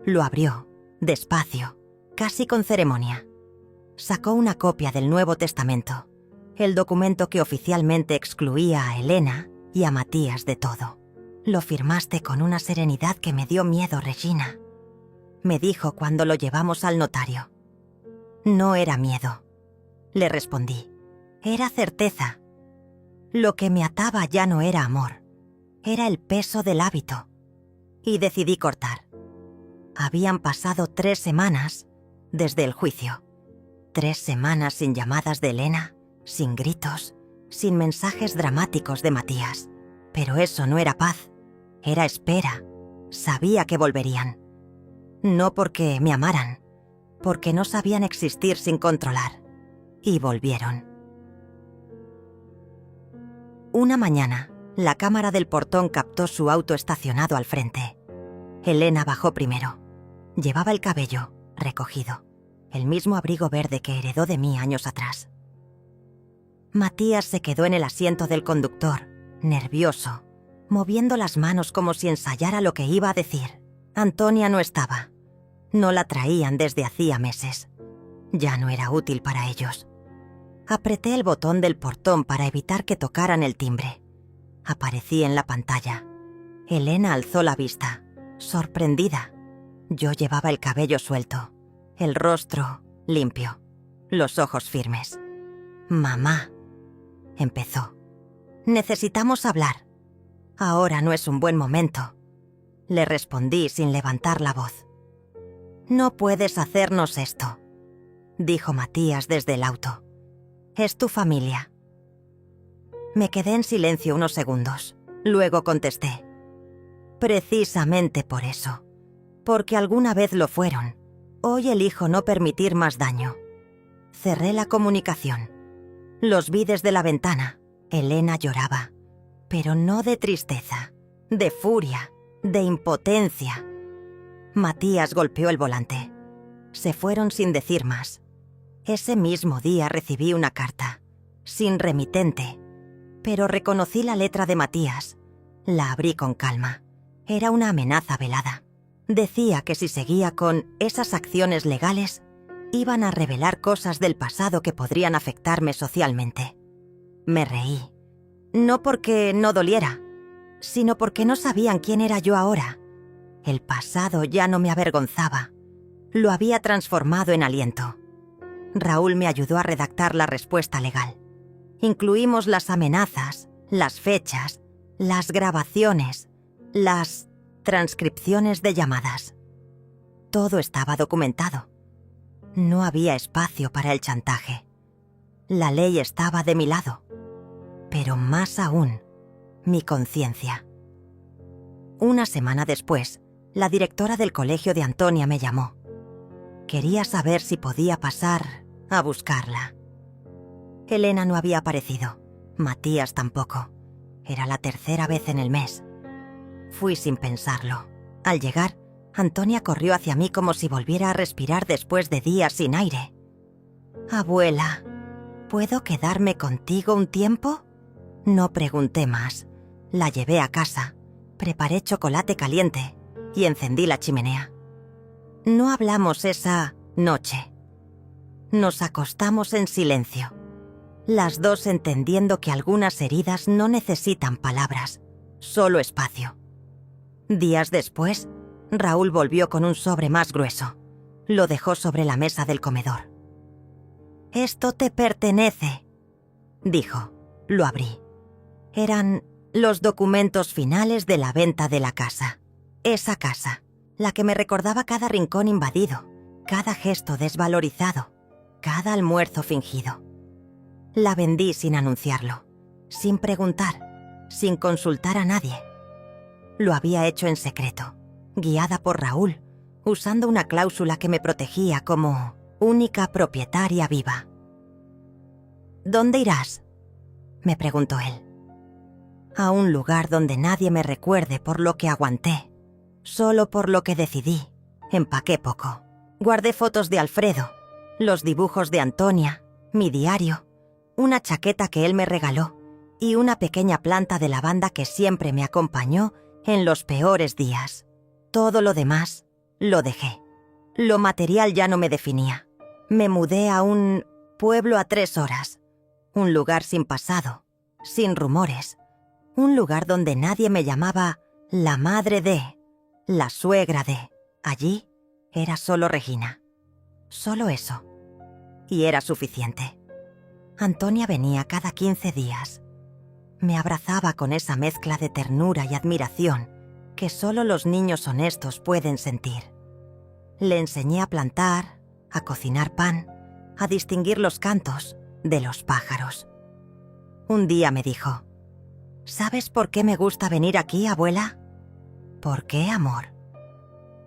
Lo abrió, despacio, casi con ceremonia. Sacó una copia del Nuevo Testamento, el documento que oficialmente excluía a Elena y a Matías de todo. Lo firmaste con una serenidad que me dio miedo, Regina, me dijo cuando lo llevamos al notario. No era miedo, le respondí. Era certeza. Lo que me ataba ya no era amor, era el peso del hábito. Y decidí cortar. Habían pasado 3 semanas desde el juicio. 3 semanas sin llamadas de Elena, sin gritos, sin mensajes dramáticos de Matías. Pero eso no era paz, era espera. Sabía que volverían. No porque me amaran, porque no sabían existir sin controlar. Y volvieron. Una mañana, la cámara del portón captó su auto estacionado al frente. Elena bajó primero. Llevaba el cabello recogido, el mismo abrigo verde que heredó de mí años atrás. Matías se quedó en el asiento del conductor, nervioso, moviendo las manos como si ensayara lo que iba a decir. Antonia no estaba. No la traían desde hacía meses. Ya no era útil para ellos. Apreté el botón del portón para evitar que tocaran el timbre. Aparecí en la pantalla. Elena alzó la vista, sorprendida. Yo llevaba el cabello suelto, el rostro limpio, los ojos firmes. «Mamá», empezó. «Necesitamos hablar. Ahora no es un buen momento», le respondí sin levantar la voz. «No puedes hacernos esto», dijo Matías desde el auto. «Es tu familia». Me quedé en silencio unos segundos. Luego contesté. «Precisamente por eso. Porque alguna vez lo fueron. Hoy elijo no permitir más daño». Cerré la comunicación. Los vi desde la ventana. Elena lloraba. Pero no de tristeza, de furia, de impotencia. Matías golpeó el volante. Se fueron sin decir más. Ese mismo día recibí una carta, sin remitente, pero reconocí la letra de Matías. La abrí con calma. Era una amenaza velada. Decía que si seguía con esas acciones legales, iban a revelar cosas del pasado que podrían afectarme socialmente. Me reí. No porque no doliera, sino porque no sabían quién era yo ahora. El pasado ya no me avergonzaba. Lo había transformado en aliento. Raúl me ayudó a redactar la respuesta legal. Incluimos las amenazas, las fechas, las grabaciones, las transcripciones de llamadas. Todo estaba documentado. No había espacio para el chantaje. La ley estaba de mi lado, pero más aún, mi conciencia. Una semana después, la directora del colegio de Antonia me llamó. Quería saber si podía pasar a buscarla. Elena no había aparecido, Matías tampoco. Era la tercera vez en el mes. Fui sin pensarlo. Al llegar, Antonia corrió hacia mí como si volviera a respirar después de días sin aire. «Abuela, ¿puedo quedarme contigo un tiempo?» No pregunté más. La llevé a casa, preparé chocolate caliente y encendí la chimenea. No hablamos esa noche. Nos acostamos en silencio, las dos entendiendo que algunas heridas no necesitan palabras, solo espacio. Días después, Raúl volvió con un sobre más grueso. Lo dejó sobre la mesa del comedor. «Esto te pertenece», dijo. Lo abrí. Eran los documentos finales de la venta de la casa. Esa casa, la que me recordaba cada rincón invadido, cada gesto desvalorizado, cada almuerzo fingido. La vendí sin anunciarlo, sin preguntar, sin consultar a nadie. Lo había hecho en secreto, guiada por Raúl, usando una cláusula que me protegía como única propietaria viva. «¿Dónde irás?», me preguntó él. «A un lugar donde nadie me recuerde por lo que aguanté, solo por lo que decidí». Empaqué poco. Guardé fotos de Alfredo, los dibujos de Antonia, mi diario, una chaqueta que él me regaló y una pequeña planta de lavanda que siempre me acompañó en los peores días. Todo lo demás lo dejé. Lo material ya no me definía. Me mudé a un pueblo a 3 horas, un lugar sin pasado, sin rumores, un lugar donde nadie me llamaba la madre de, la suegra de. Allí era solo Regina. Solo eso. Y era suficiente. Antonia venía cada 15 días. Me abrazaba con esa mezcla de ternura y admiración que solo los niños honestos pueden sentir. Le enseñé a plantar, a cocinar pan, a distinguir los cantos de los pájaros. Un día me dijo: «¿Sabes por qué me gusta venir aquí, abuela?». «¿Por qué, amor?».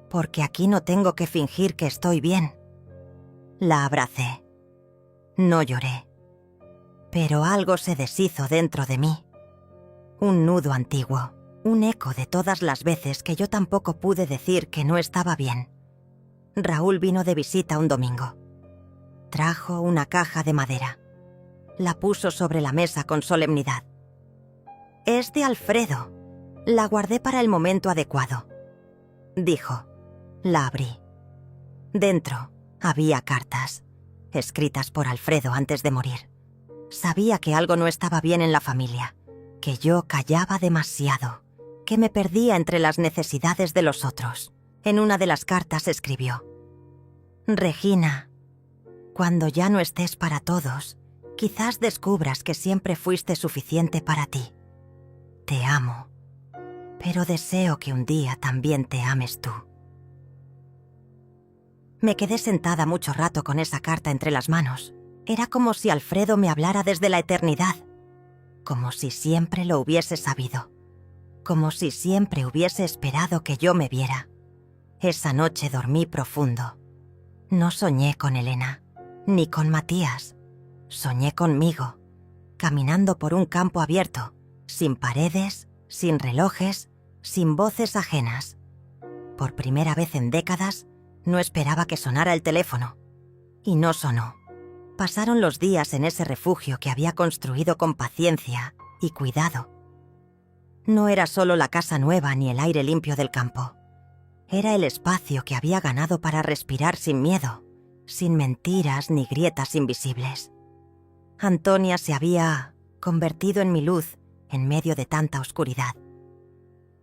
«Porque aquí no tengo que fingir que estoy bien». La abracé. No lloré. Pero algo se deshizo dentro de mí. Un nudo antiguo, un eco de todas las veces que yo tampoco pude decir que no estaba bien. Raúl vino de visita un domingo. Trajo una caja de madera. La puso sobre la mesa con solemnidad. «Es de Alfredo. La guardé para el momento adecuado», dijo. La abrí. Dentro había cartas, escritas por Alfredo antes de morir. Sabía que algo no estaba bien en la familia, que yo callaba demasiado, que me perdía entre las necesidades de los otros. En una de las cartas escribió: «Regina, cuando ya no estés para todos, quizás descubras que siempre fuiste suficiente para ti. Te amo, pero deseo que un día también te ames tú». Me quedé sentada mucho rato con esa carta entre las manos. Era como si Alfredo me hablara desde la eternidad, como si siempre lo hubiese sabido, como si siempre hubiese esperado que yo me viera. Esa noche dormí profundo. No soñé con Elena, ni con Matías. Soñé conmigo, caminando por un campo abierto, sin paredes, sin relojes, sin voces ajenas. Por primera vez en décadas, no esperaba que sonara el teléfono. Y no sonó. Pasaron los días en ese refugio que había construido con paciencia y cuidado. No era solo la casa nueva ni el aire limpio del campo. Era el espacio que había ganado para respirar sin miedo, sin mentiras ni grietas invisibles. Antonia se había convertido en mi luz en medio de tanta oscuridad.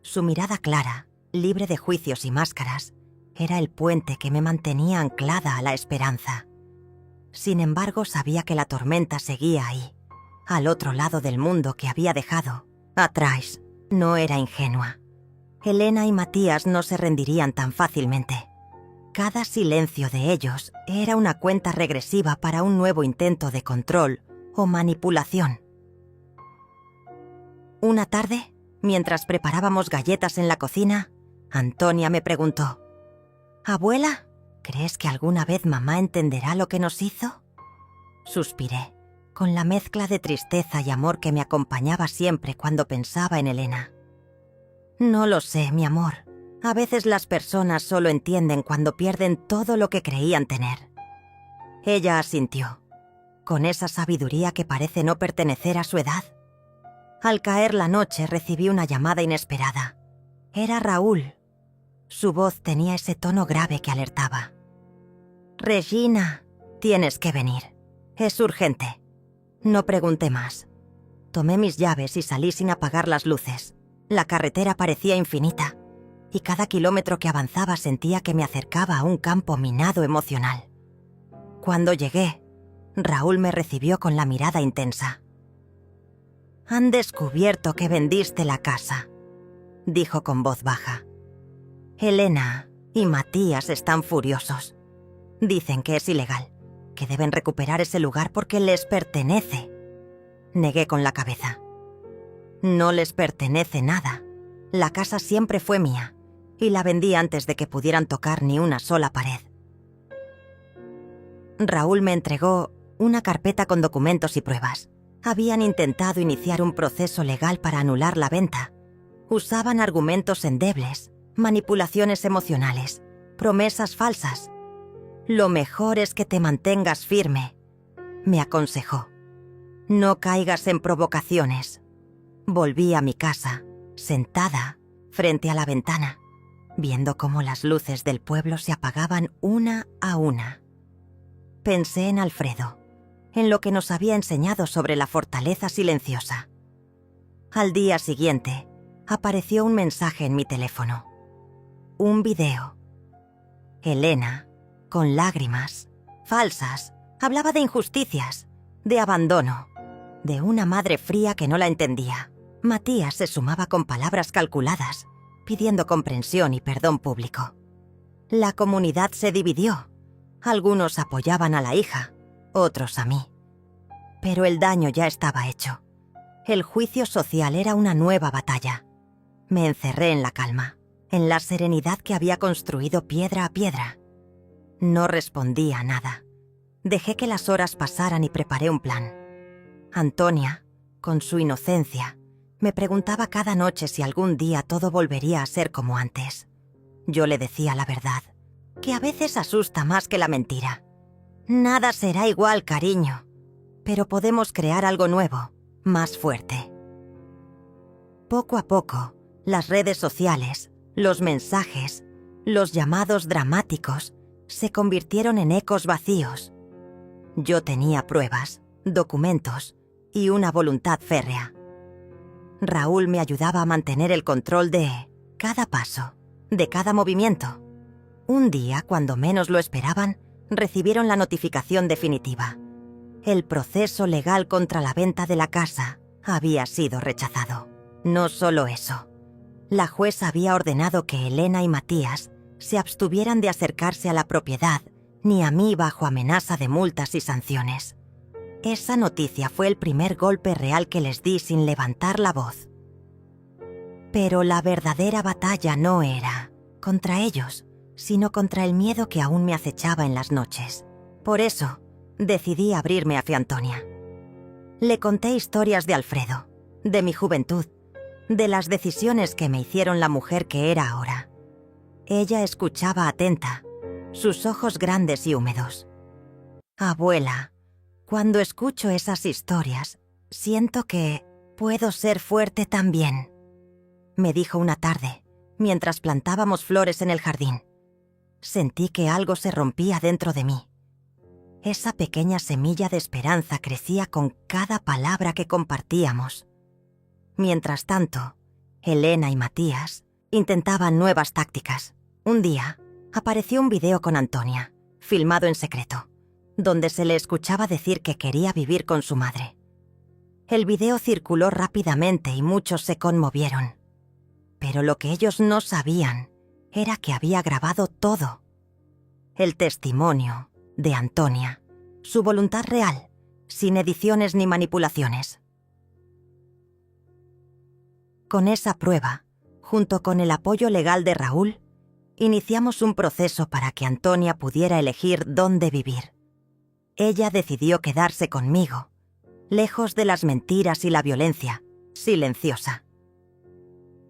Su mirada clara, libre de juicios y máscaras, era el puente que me mantenía anclada a la esperanza. Sin embargo, sabía que la tormenta seguía ahí, al otro lado del mundo que había dejado atrás. No era ingenua. Elena y Matías no se rendirían tan fácilmente. Cada silencio de ellos era una cuenta regresiva para un nuevo intento de control o manipulación. Una tarde, Mientras preparábamos galletas en la cocina, Antonia me preguntó: «Abuela, ¿crees que alguna vez mamá entenderá lo que nos hizo?». Suspiré, con la mezcla de tristeza y amor que me acompañaba siempre cuando pensaba en Elena. «No lo sé, mi amor. A veces las personas solo entienden cuando pierden todo lo que creían tener». Ella asintió, con esa sabiduría que parece no pertenecer a su edad. Al caer la noche recibí una llamada inesperada. Era Raúl. Su voz tenía ese tono grave que alertaba. «Regina, tienes que venir. Es urgente». No pregunté más. Tomé mis llaves y salí sin apagar las luces. La carretera parecía infinita, y cada kilómetro que avanzaba sentía que me acercaba a un campo minado emocional. Cuando llegué, Raúl me recibió con la mirada intensa. «Han descubierto que vendiste la casa», dijo con voz baja. «Elena y Matías están furiosos. Dicen que es ilegal, que deben recuperar ese lugar porque les pertenece». Negué con la cabeza. «No les pertenece nada. La casa siempre fue mía, y la vendí antes de que pudieran tocar ni una sola pared». Raúl me entregó una carpeta con documentos y pruebas. Habían intentado iniciar un proceso legal para anular la venta. Usaban argumentos endebles, manipulaciones emocionales, promesas falsas. «Lo mejor es que te mantengas firme», me aconsejó. «No caigas en provocaciones». Volví a mi casa, sentada, frente a la ventana, viendo cómo las luces del pueblo se apagaban una a una. Pensé en Alfredo, en lo que nos había enseñado sobre la fortaleza silenciosa. Al día siguiente, apareció un mensaje en mi teléfono. Un video. Elena, con lágrimas, falsas, hablaba de injusticias, de abandono, de una madre fría que no la entendía. Matías se sumaba con palabras calculadas, pidiendo comprensión y perdón público. La comunidad se dividió. Algunos apoyaban a la hija, otros a mí. Pero el daño ya estaba hecho. El juicio social era una nueva batalla. Me encerré en la calma, en la serenidad que había construido piedra a piedra. No respondí a nada. Dejé que las horas pasaran y preparé un plan. Antonia, con su inocencia, me preguntaba cada noche si algún día todo volvería a ser como antes. Yo le decía la verdad, que a veces asusta más que la mentira. «Nada será igual, cariño, pero podemos crear algo nuevo, más fuerte». Poco a poco, las redes sociales, los mensajes, los llamados dramáticos, se convirtieron en ecos vacíos. Yo tenía pruebas, documentos y una voluntad férrea. Raúl me ayudaba a mantener el control de cada paso, de cada movimiento. Un día, cuando menos lo esperaban, recibieron la notificación definitiva. El proceso legal contra la venta de la casa había sido rechazado. No solo eso. La jueza había ordenado que Elena y Matías se abstuvieran de acercarse a la propiedad, ni a mí bajo amenaza de multas y sanciones. Esa noticia fue el primer golpe real que les di sin levantar la voz. Pero la verdadera batalla no era contra ellos, sino contra el miedo que aún me acechaba en las noches. Por eso, decidí abrirme hacia Antonia. Le conté historias de Alfredo, de mi juventud, de las decisiones que me hicieron la mujer que era ahora. Ella escuchaba atenta, sus ojos grandes y húmedos. «Abuela, cuando escucho esas historias, siento que puedo ser fuerte también», me dijo una tarde, mientras plantábamos flores en el jardín. Sentí que algo se rompía dentro de mí. Esa pequeña semilla de esperanza crecía con cada palabra que compartíamos. Mientras tanto, Elena y Matías intentaban nuevas tácticas. Un día, apareció un video con Antonia, filmado en secreto, donde se le escuchaba decir que quería vivir con su madre. El video circuló rápidamente y muchos se conmovieron. Pero lo que ellos no sabían era que había grabado todo. El testimonio de Antonia, su voluntad real, sin ediciones ni manipulaciones. Con esa prueba, junto con el apoyo legal de Raúl, iniciamos un proceso para que Antonia pudiera elegir dónde vivir. Ella decidió quedarse conmigo, lejos de las mentiras y la violencia, silenciosa.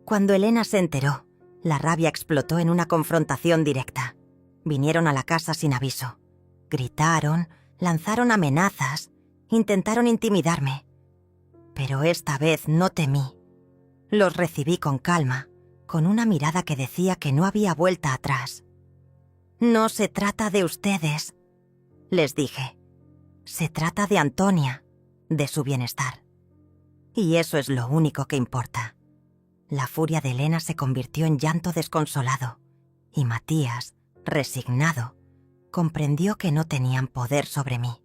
Cuando Elena se enteró, la rabia explotó en una confrontación directa. Vinieron a la casa sin aviso. Gritaron, lanzaron amenazas, intentaron intimidarme. Pero esta vez no temí. Los recibí con calma, con una mirada que decía que no había vuelta atrás. «No se trata de ustedes», les dije. «Se trata de Antonia, de su bienestar. Y eso es lo único que importa». La furia de Elena se convirtió en llanto desconsolado, y Matías, resignado, comprendió que no tenían poder sobre mí.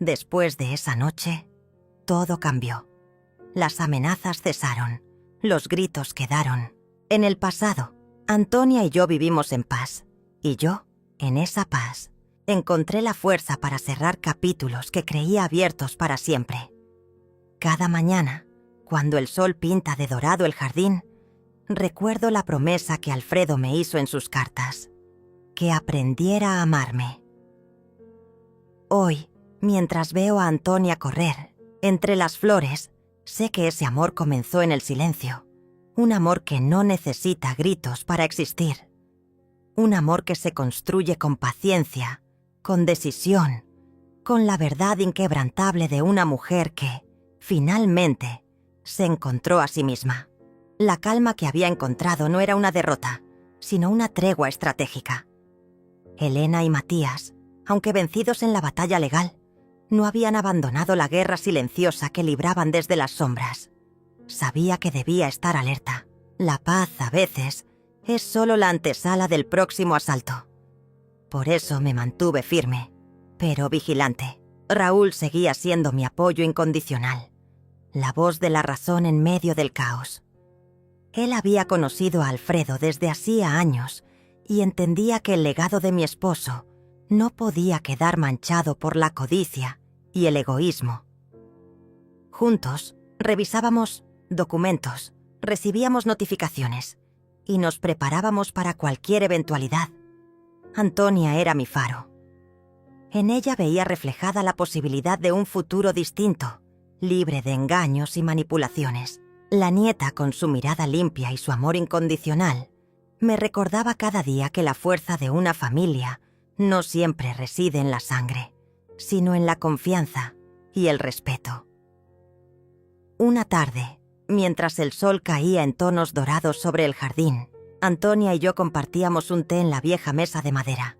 Después de esa noche, todo cambió. Las amenazas cesaron, los gritos quedaron. En el pasado, Antonia y yo vivimos en paz, y yo, en esa paz, encontré la fuerza para cerrar capítulos que creía abiertos para siempre. Cada mañana, cuando el sol pinta de dorado el jardín, recuerdo la promesa que Alfredo me hizo en sus cartas, que aprendiera a amarme. Hoy, mientras veo a Antonia correr entre las flores, sé que ese amor comenzó en el silencio, un amor que no necesita gritos para existir, un amor que se construye con paciencia, con decisión, con la verdad inquebrantable de una mujer que, finalmente, se encontró a sí misma. La calma que había encontrado no era una derrota, sino una tregua estratégica. Elena y Matías, aunque vencidos en la batalla legal, no habían abandonado la guerra silenciosa que libraban desde las sombras. Sabía que debía estar alerta. La paz, a veces, es solo la antesala del próximo asalto. Por eso me mantuve firme, pero vigilante. Raúl seguía siendo mi apoyo incondicional, la voz de la razón en medio del caos. Él había conocido a Alfredo desde hacía años y entendía que el legado de mi esposo no podía quedar manchado por la codicia y el egoísmo. Juntos, revisábamos documentos, recibíamos notificaciones y nos preparábamos para cualquier eventualidad. Antonia era mi faro. En ella veía reflejada la posibilidad de un futuro distinto, libre de engaños y manipulaciones. La nieta, con su mirada limpia y su amor incondicional, me recordaba cada día que la fuerza de una familia no siempre reside en la sangre, sino en la confianza y el respeto. Una tarde, mientras el sol caía en tonos dorados sobre el jardín, Antonia y yo compartíamos un té en la vieja mesa de madera.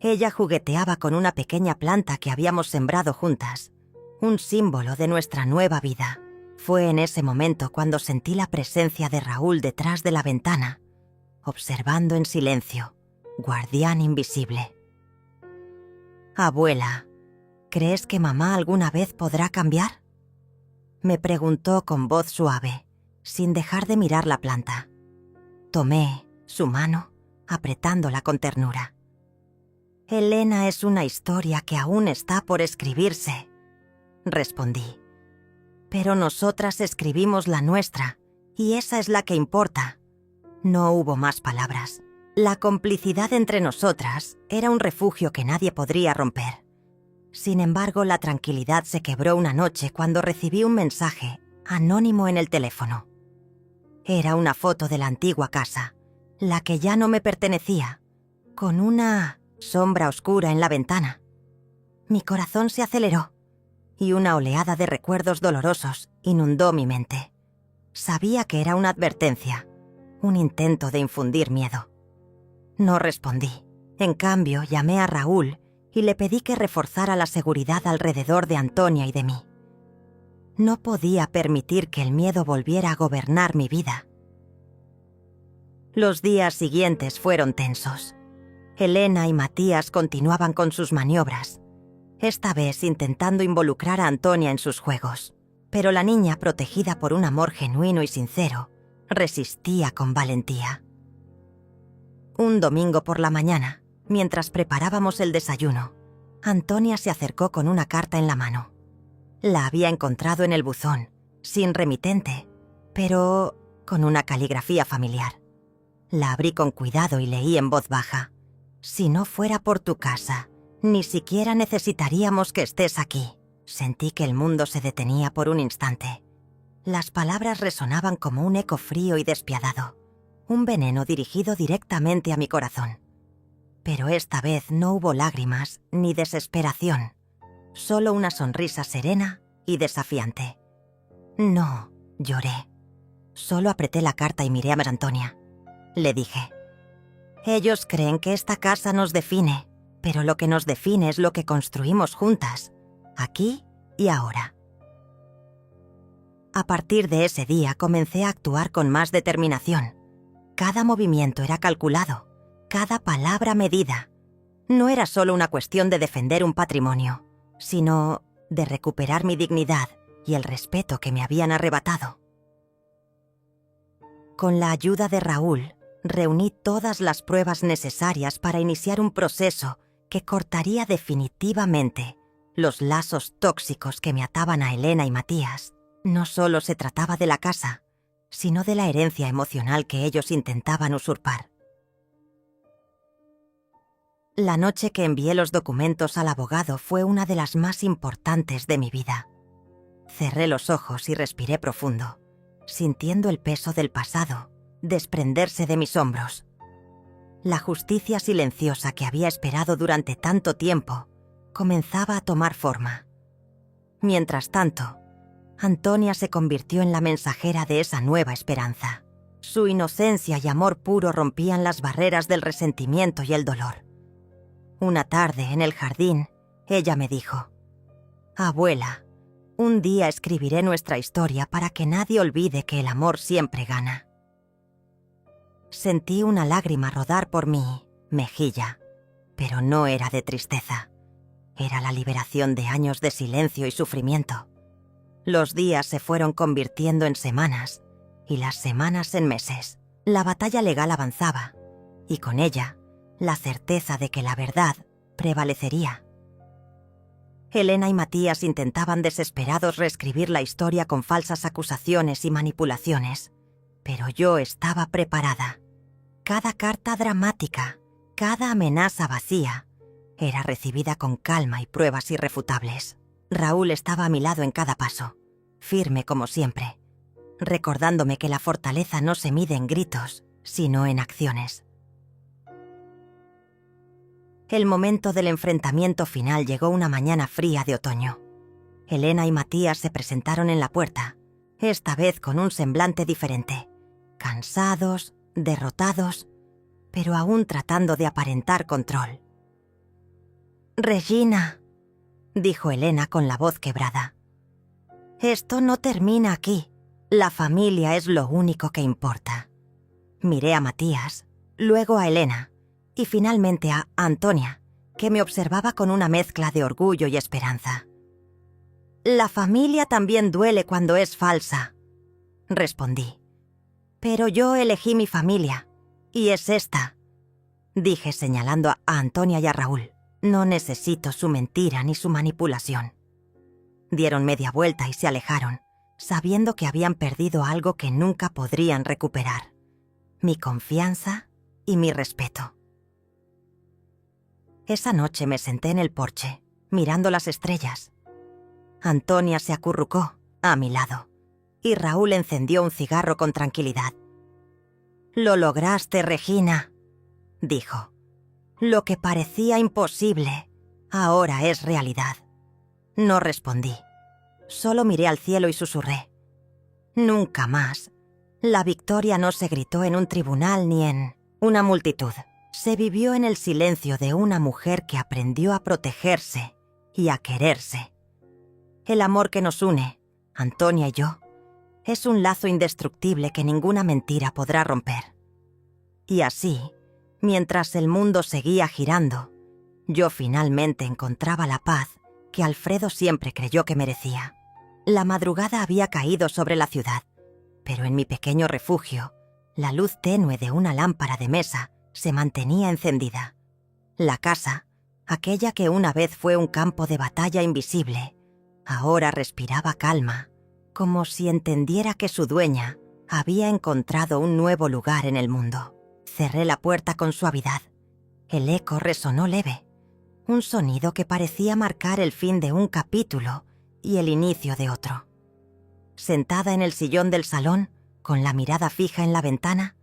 Ella jugueteaba con una pequeña planta que habíamos sembrado juntas, un símbolo de nuestra nueva vida. Fue en ese momento cuando sentí la presencia de Raúl detrás de la ventana, observando en silencio, guardián invisible. «Abuela, ¿crees que mamá alguna vez podrá cambiar?», me preguntó con voz suave, sin dejar de mirar la planta. Tomé su mano, apretándola con ternura. «Elena es una historia que aún está por escribirse», respondí. «Pero nosotras escribimos la nuestra, y esa es la que importa». No hubo más palabras. La complicidad entre nosotras era un refugio que nadie podría romper. Sin embargo, la tranquilidad se quebró una noche cuando recibí un mensaje anónimo en el teléfono. Era una foto de la antigua casa, la que ya no me pertenecía, con una sombra oscura en la ventana. Mi corazón se aceleró y una oleada de recuerdos dolorosos inundó mi mente. Sabía que era una advertencia, un intento de infundir miedo. No respondí. En cambio, llamé a Raúl y le pedí que reforzara la seguridad alrededor de Antonia y de mí. No podía permitir que el miedo volviera a gobernar mi vida. Los días siguientes fueron tensos. Elena y Matías continuaban con sus maniobras, esta vez intentando involucrar a Antonia en sus juegos. Pero la niña, protegida por un amor genuino y sincero, resistía con valentía. Un domingo por la mañana, mientras preparábamos el desayuno, Antonia se acercó con una carta en la mano. La había encontrado en el buzón, sin remitente, pero con una caligrafía familiar. La abrí con cuidado y leí en voz baja: «Si no fuera por tu casa, ni siquiera necesitaríamos que estés aquí». Sentí que el mundo se detenía por un instante. Las palabras resonaban como un eco frío y despiadado, un veneno dirigido directamente a mi corazón. Pero esta vez no hubo lágrimas ni desesperación, solo una sonrisa serena y desafiante. «No», lloré. Solo apreté la carta y miré a María Antonia. Le dije: «Ellos creen que esta casa nos define, pero lo que nos define es lo que construimos juntas, aquí y ahora». A partir de ese día comencé a actuar con más determinación. Cada movimiento era calculado, cada palabra medida. No era solo una cuestión de defender un patrimonio, sino de recuperar mi dignidad y el respeto que me habían arrebatado. Con la ayuda de Raúl, reuní todas las pruebas necesarias para iniciar un proceso que cortaría definitivamente los lazos tóxicos que me ataban a Elena y Matías. No solo se trataba de la casa, sino de la herencia emocional que ellos intentaban usurpar. La noche que envié los documentos al abogado fue una de las más importantes de mi vida. Cerré los ojos y respiré profundo, sintiendo el peso del pasado desprenderse de mis hombros. La justicia silenciosa que había esperado durante tanto tiempo comenzaba a tomar forma. Mientras tanto, Antonia se convirtió en la mensajera de esa nueva esperanza. Su inocencia y amor puro rompían las barreras del resentimiento y el dolor. Una tarde, en el jardín, ella me dijo: «Abuela, un día escribiré nuestra historia para que nadie olvide que el amor siempre gana». Sentí una lágrima rodar por mi mejilla, pero no era de tristeza. Era la liberación de años de silencio y sufrimiento. Los días se fueron convirtiendo en semanas y las semanas en meses. La batalla legal avanzaba y con ella la certeza de que la verdad prevalecería. Elena y Matías intentaban desesperados reescribir la historia con falsas acusaciones y manipulaciones, pero yo estaba preparada. Cada carta dramática, cada amenaza vacía, era recibida con calma y pruebas irrefutables. Raúl estaba a mi lado en cada paso, firme como siempre, recordándome que la fortaleza no se mide en gritos, sino en acciones. El momento del enfrentamiento final llegó una mañana fría de otoño. Elena y Matías se presentaron en la puerta, esta vez con un semblante diferente, cansados, derrotados, pero aún tratando de aparentar control. «Regina», dijo Elena con la voz quebrada, «esto no termina aquí. La familia es lo único que importa». Miré a Matías, luego a Elena y finalmente a Antonia, que me observaba con una mezcla de orgullo y esperanza. «La familia también duele cuando es falsa», respondí. «Pero yo elegí mi familia, y es esta», dije señalando a Antonia y a Raúl. «No necesito su mentira ni su manipulación». Dieron media vuelta y se alejaron, sabiendo que habían perdido algo que nunca podrían recuperar: mi confianza y mi respeto. Esa noche me senté en el porche, mirando las estrellas. Antonia se acurrucó a mi lado y Raúl encendió un cigarro con tranquilidad. «Lo lograste, Regina», dijo. «Lo que parecía imposible, ahora es realidad». No respondí. Solo miré al cielo y susurré: «Nunca más». La victoria no se gritó en un tribunal ni en una multitud. Se vivió en el silencio de una mujer que aprendió a protegerse y a quererse. El amor que nos une, Antonia y yo, es un lazo indestructible que ninguna mentira podrá romper. Y así, mientras el mundo seguía girando, yo finalmente encontraba la paz que Alfredo siempre creyó que merecía. La madrugada había caído sobre la ciudad, pero en mi pequeño refugio, la luz tenue de una lámpara de mesa se mantenía encendida. La casa, aquella que una vez fue un campo de batalla invisible, ahora respiraba calma, como si entendiera que su dueña Había encontrado un nuevo lugar en el mundo. Cerré la puerta con suavidad. El eco resonó leve, un sonido que parecía marcar el fin de un capítulo y el inicio de otro. Sentada en el sillón del salón, con la mirada fija en la ventana,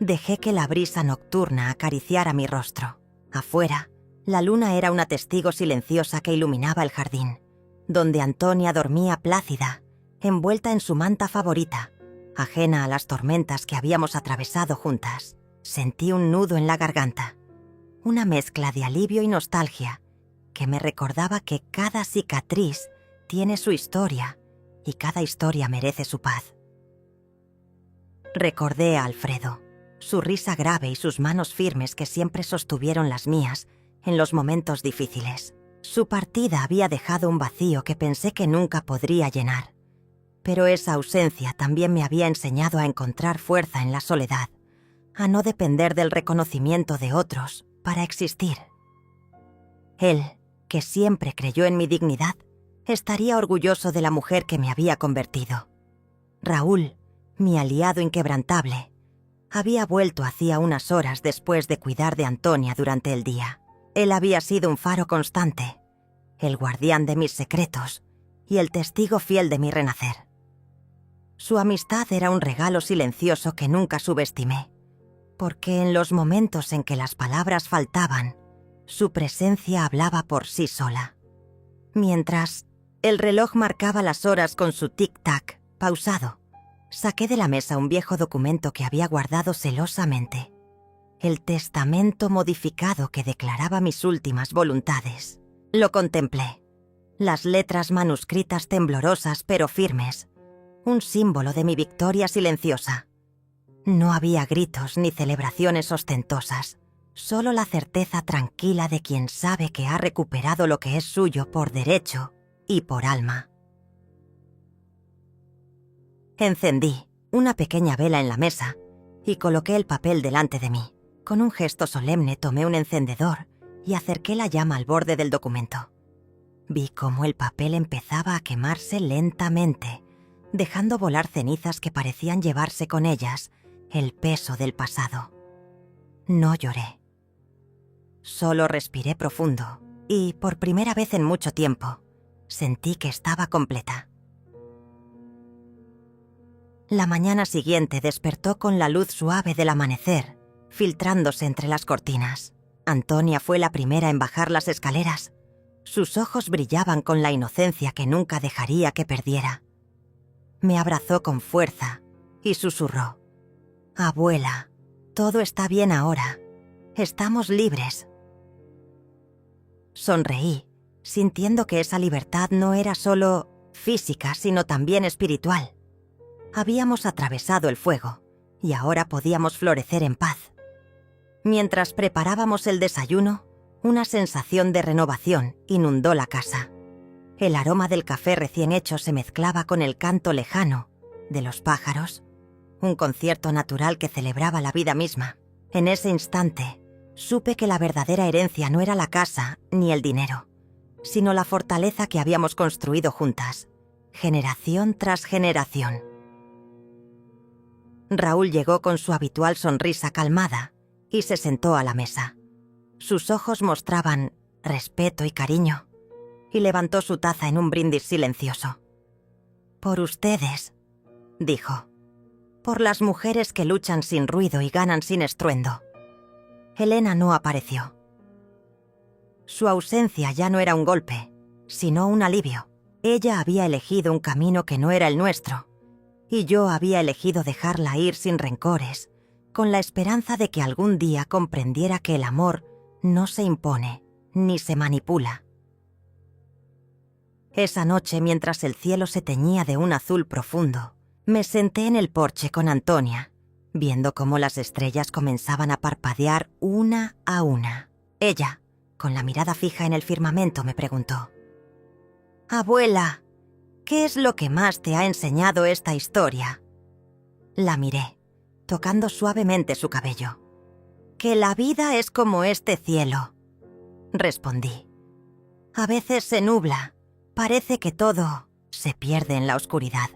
dejé que la brisa nocturna acariciara mi rostro. Afuera, la luna era una testigo silenciosa que iluminaba el jardín, donde Antonia dormía plácida, envuelta en su manta favorita, ajena a las tormentas que habíamos atravesado juntas. Sentí un nudo en la garganta, una mezcla de alivio y nostalgia que me recordaba que cada cicatriz tiene su historia y cada historia merece su paz. Recordé a Alfredo, su risa grave y sus manos firmes que siempre sostuvieron las mías en los momentos difíciles. Su partida había dejado un vacío que pensé que nunca podría llenar. Pero esa ausencia también me había enseñado a encontrar fuerza en la soledad, a no depender del reconocimiento de otros para existir. Él, que siempre creyó en mi dignidad, estaría orgulloso de la mujer que me había convertido. Raúl, mi aliado inquebrantable, había vuelto hacía unas horas después de cuidar de Antonia durante el día. Él había sido un faro constante, el guardián de mis secretos y el testigo fiel de mi renacer. Su amistad era un regalo silencioso que nunca subestimé, porque en los momentos en que las palabras faltaban, su presencia hablaba por sí sola. Mientras el reloj marcaba las horas con su tic-tac pausado, saqué de la mesa un viejo documento que había guardado celosamente. El testamento modificado que declaraba mis últimas voluntades. Lo contemplé. Las letras manuscritas temblorosas pero firmes, un símbolo de mi victoria silenciosa. No había gritos ni celebraciones ostentosas, solo la certeza tranquila de quien sabe que ha recuperado lo que es suyo por derecho y por alma. Encendí una pequeña vela en la mesa y coloqué el papel delante de mí. Con un gesto solemne tomé un encendedor y acerqué la llama al borde del documento. Vi cómo el papel empezaba a quemarse lentamente, dejando volar cenizas que parecían llevarse con ellas el peso del pasado. No lloré. Solo respiré profundo y, por primera vez en mucho tiempo, sentí que estaba completa. La mañana siguiente despertó con la luz suave del amanecer, filtrándose entre las cortinas. Antonia fue la primera en bajar las escaleras. Sus ojos brillaban con la inocencia que nunca dejaría que perdiera. Me abrazó con fuerza y susurró: «Abuela, todo está bien ahora. Estamos libres». Sonreí, sintiendo que esa libertad no era solo física, sino también espiritual. Habíamos atravesado el fuego y ahora podíamos florecer en paz. Mientras preparábamos el desayuno, una sensación de renovación inundó la casa. El aroma del café recién hecho se mezclaba con el canto lejano de los pájaros, un concierto natural que celebraba la vida misma. En ese instante, supe que la verdadera herencia no era la casa ni el dinero, sino la fortaleza que habíamos construido juntas, generación tras generación. Raúl llegó con su habitual sonrisa calmada y se sentó a la mesa. Sus ojos mostraban respeto y cariño, y levantó su taza en un brindis silencioso. «Por ustedes», dijo, «por las mujeres que luchan sin ruido y ganan sin estruendo». Elena no apareció. Su ausencia ya no era un golpe, sino un alivio. Ella había elegido un camino que no era el nuestro, y yo había elegido dejarla ir sin rencores, con la esperanza de que algún día comprendiera que el amor no se impone ni se manipula. Esa noche, mientras el cielo se teñía de un azul profundo, me senté en el porche con Antonia, viendo cómo las estrellas comenzaban a parpadear una a una. Ella, con la mirada fija en el firmamento, me preguntó: «Abuela, ¿qué es lo que más te ha enseñado esta historia?» La miré, tocando suavemente su cabello. «Que la vida es como este cielo», respondí. «A veces se nubla, parece que todo se pierde en la oscuridad,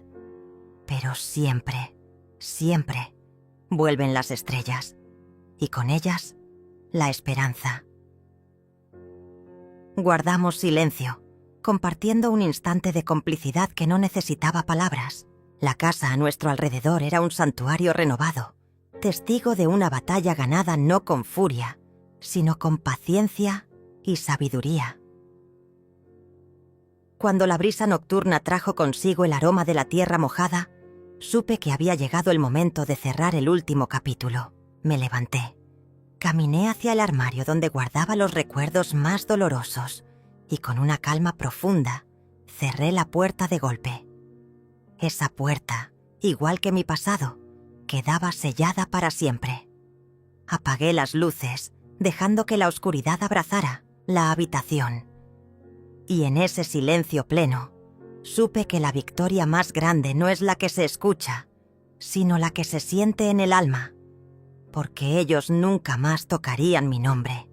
pero siempre siempre, vuelven las estrellas, y con ellas, la esperanza. Guardamos silencio, compartiendo un instante de complicidad que no necesitaba palabras. La casa a nuestro alrededor era un santuario renovado, testigo de una batalla ganada no con furia, sino con paciencia y sabiduría. Cuando la brisa nocturna trajo consigo el aroma de la tierra mojada, supe que había llegado el momento de cerrar el último capítulo. Me levanté. Caminé hacia el armario donde guardaba los recuerdos más dolorosos y con una calma profunda cerré la puerta de golpe. Esa puerta, igual que mi pasado, quedaba sellada para siempre. Apagué las luces, dejando que la oscuridad abrazara la habitación. Y en ese silencio pleno, supe que la victoria más grande no es la que se escucha, sino la que se siente en el alma, porque ellos nunca más tocarían mi nombre,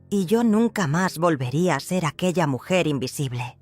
y yo nunca más volvería a ser aquella mujer invisible.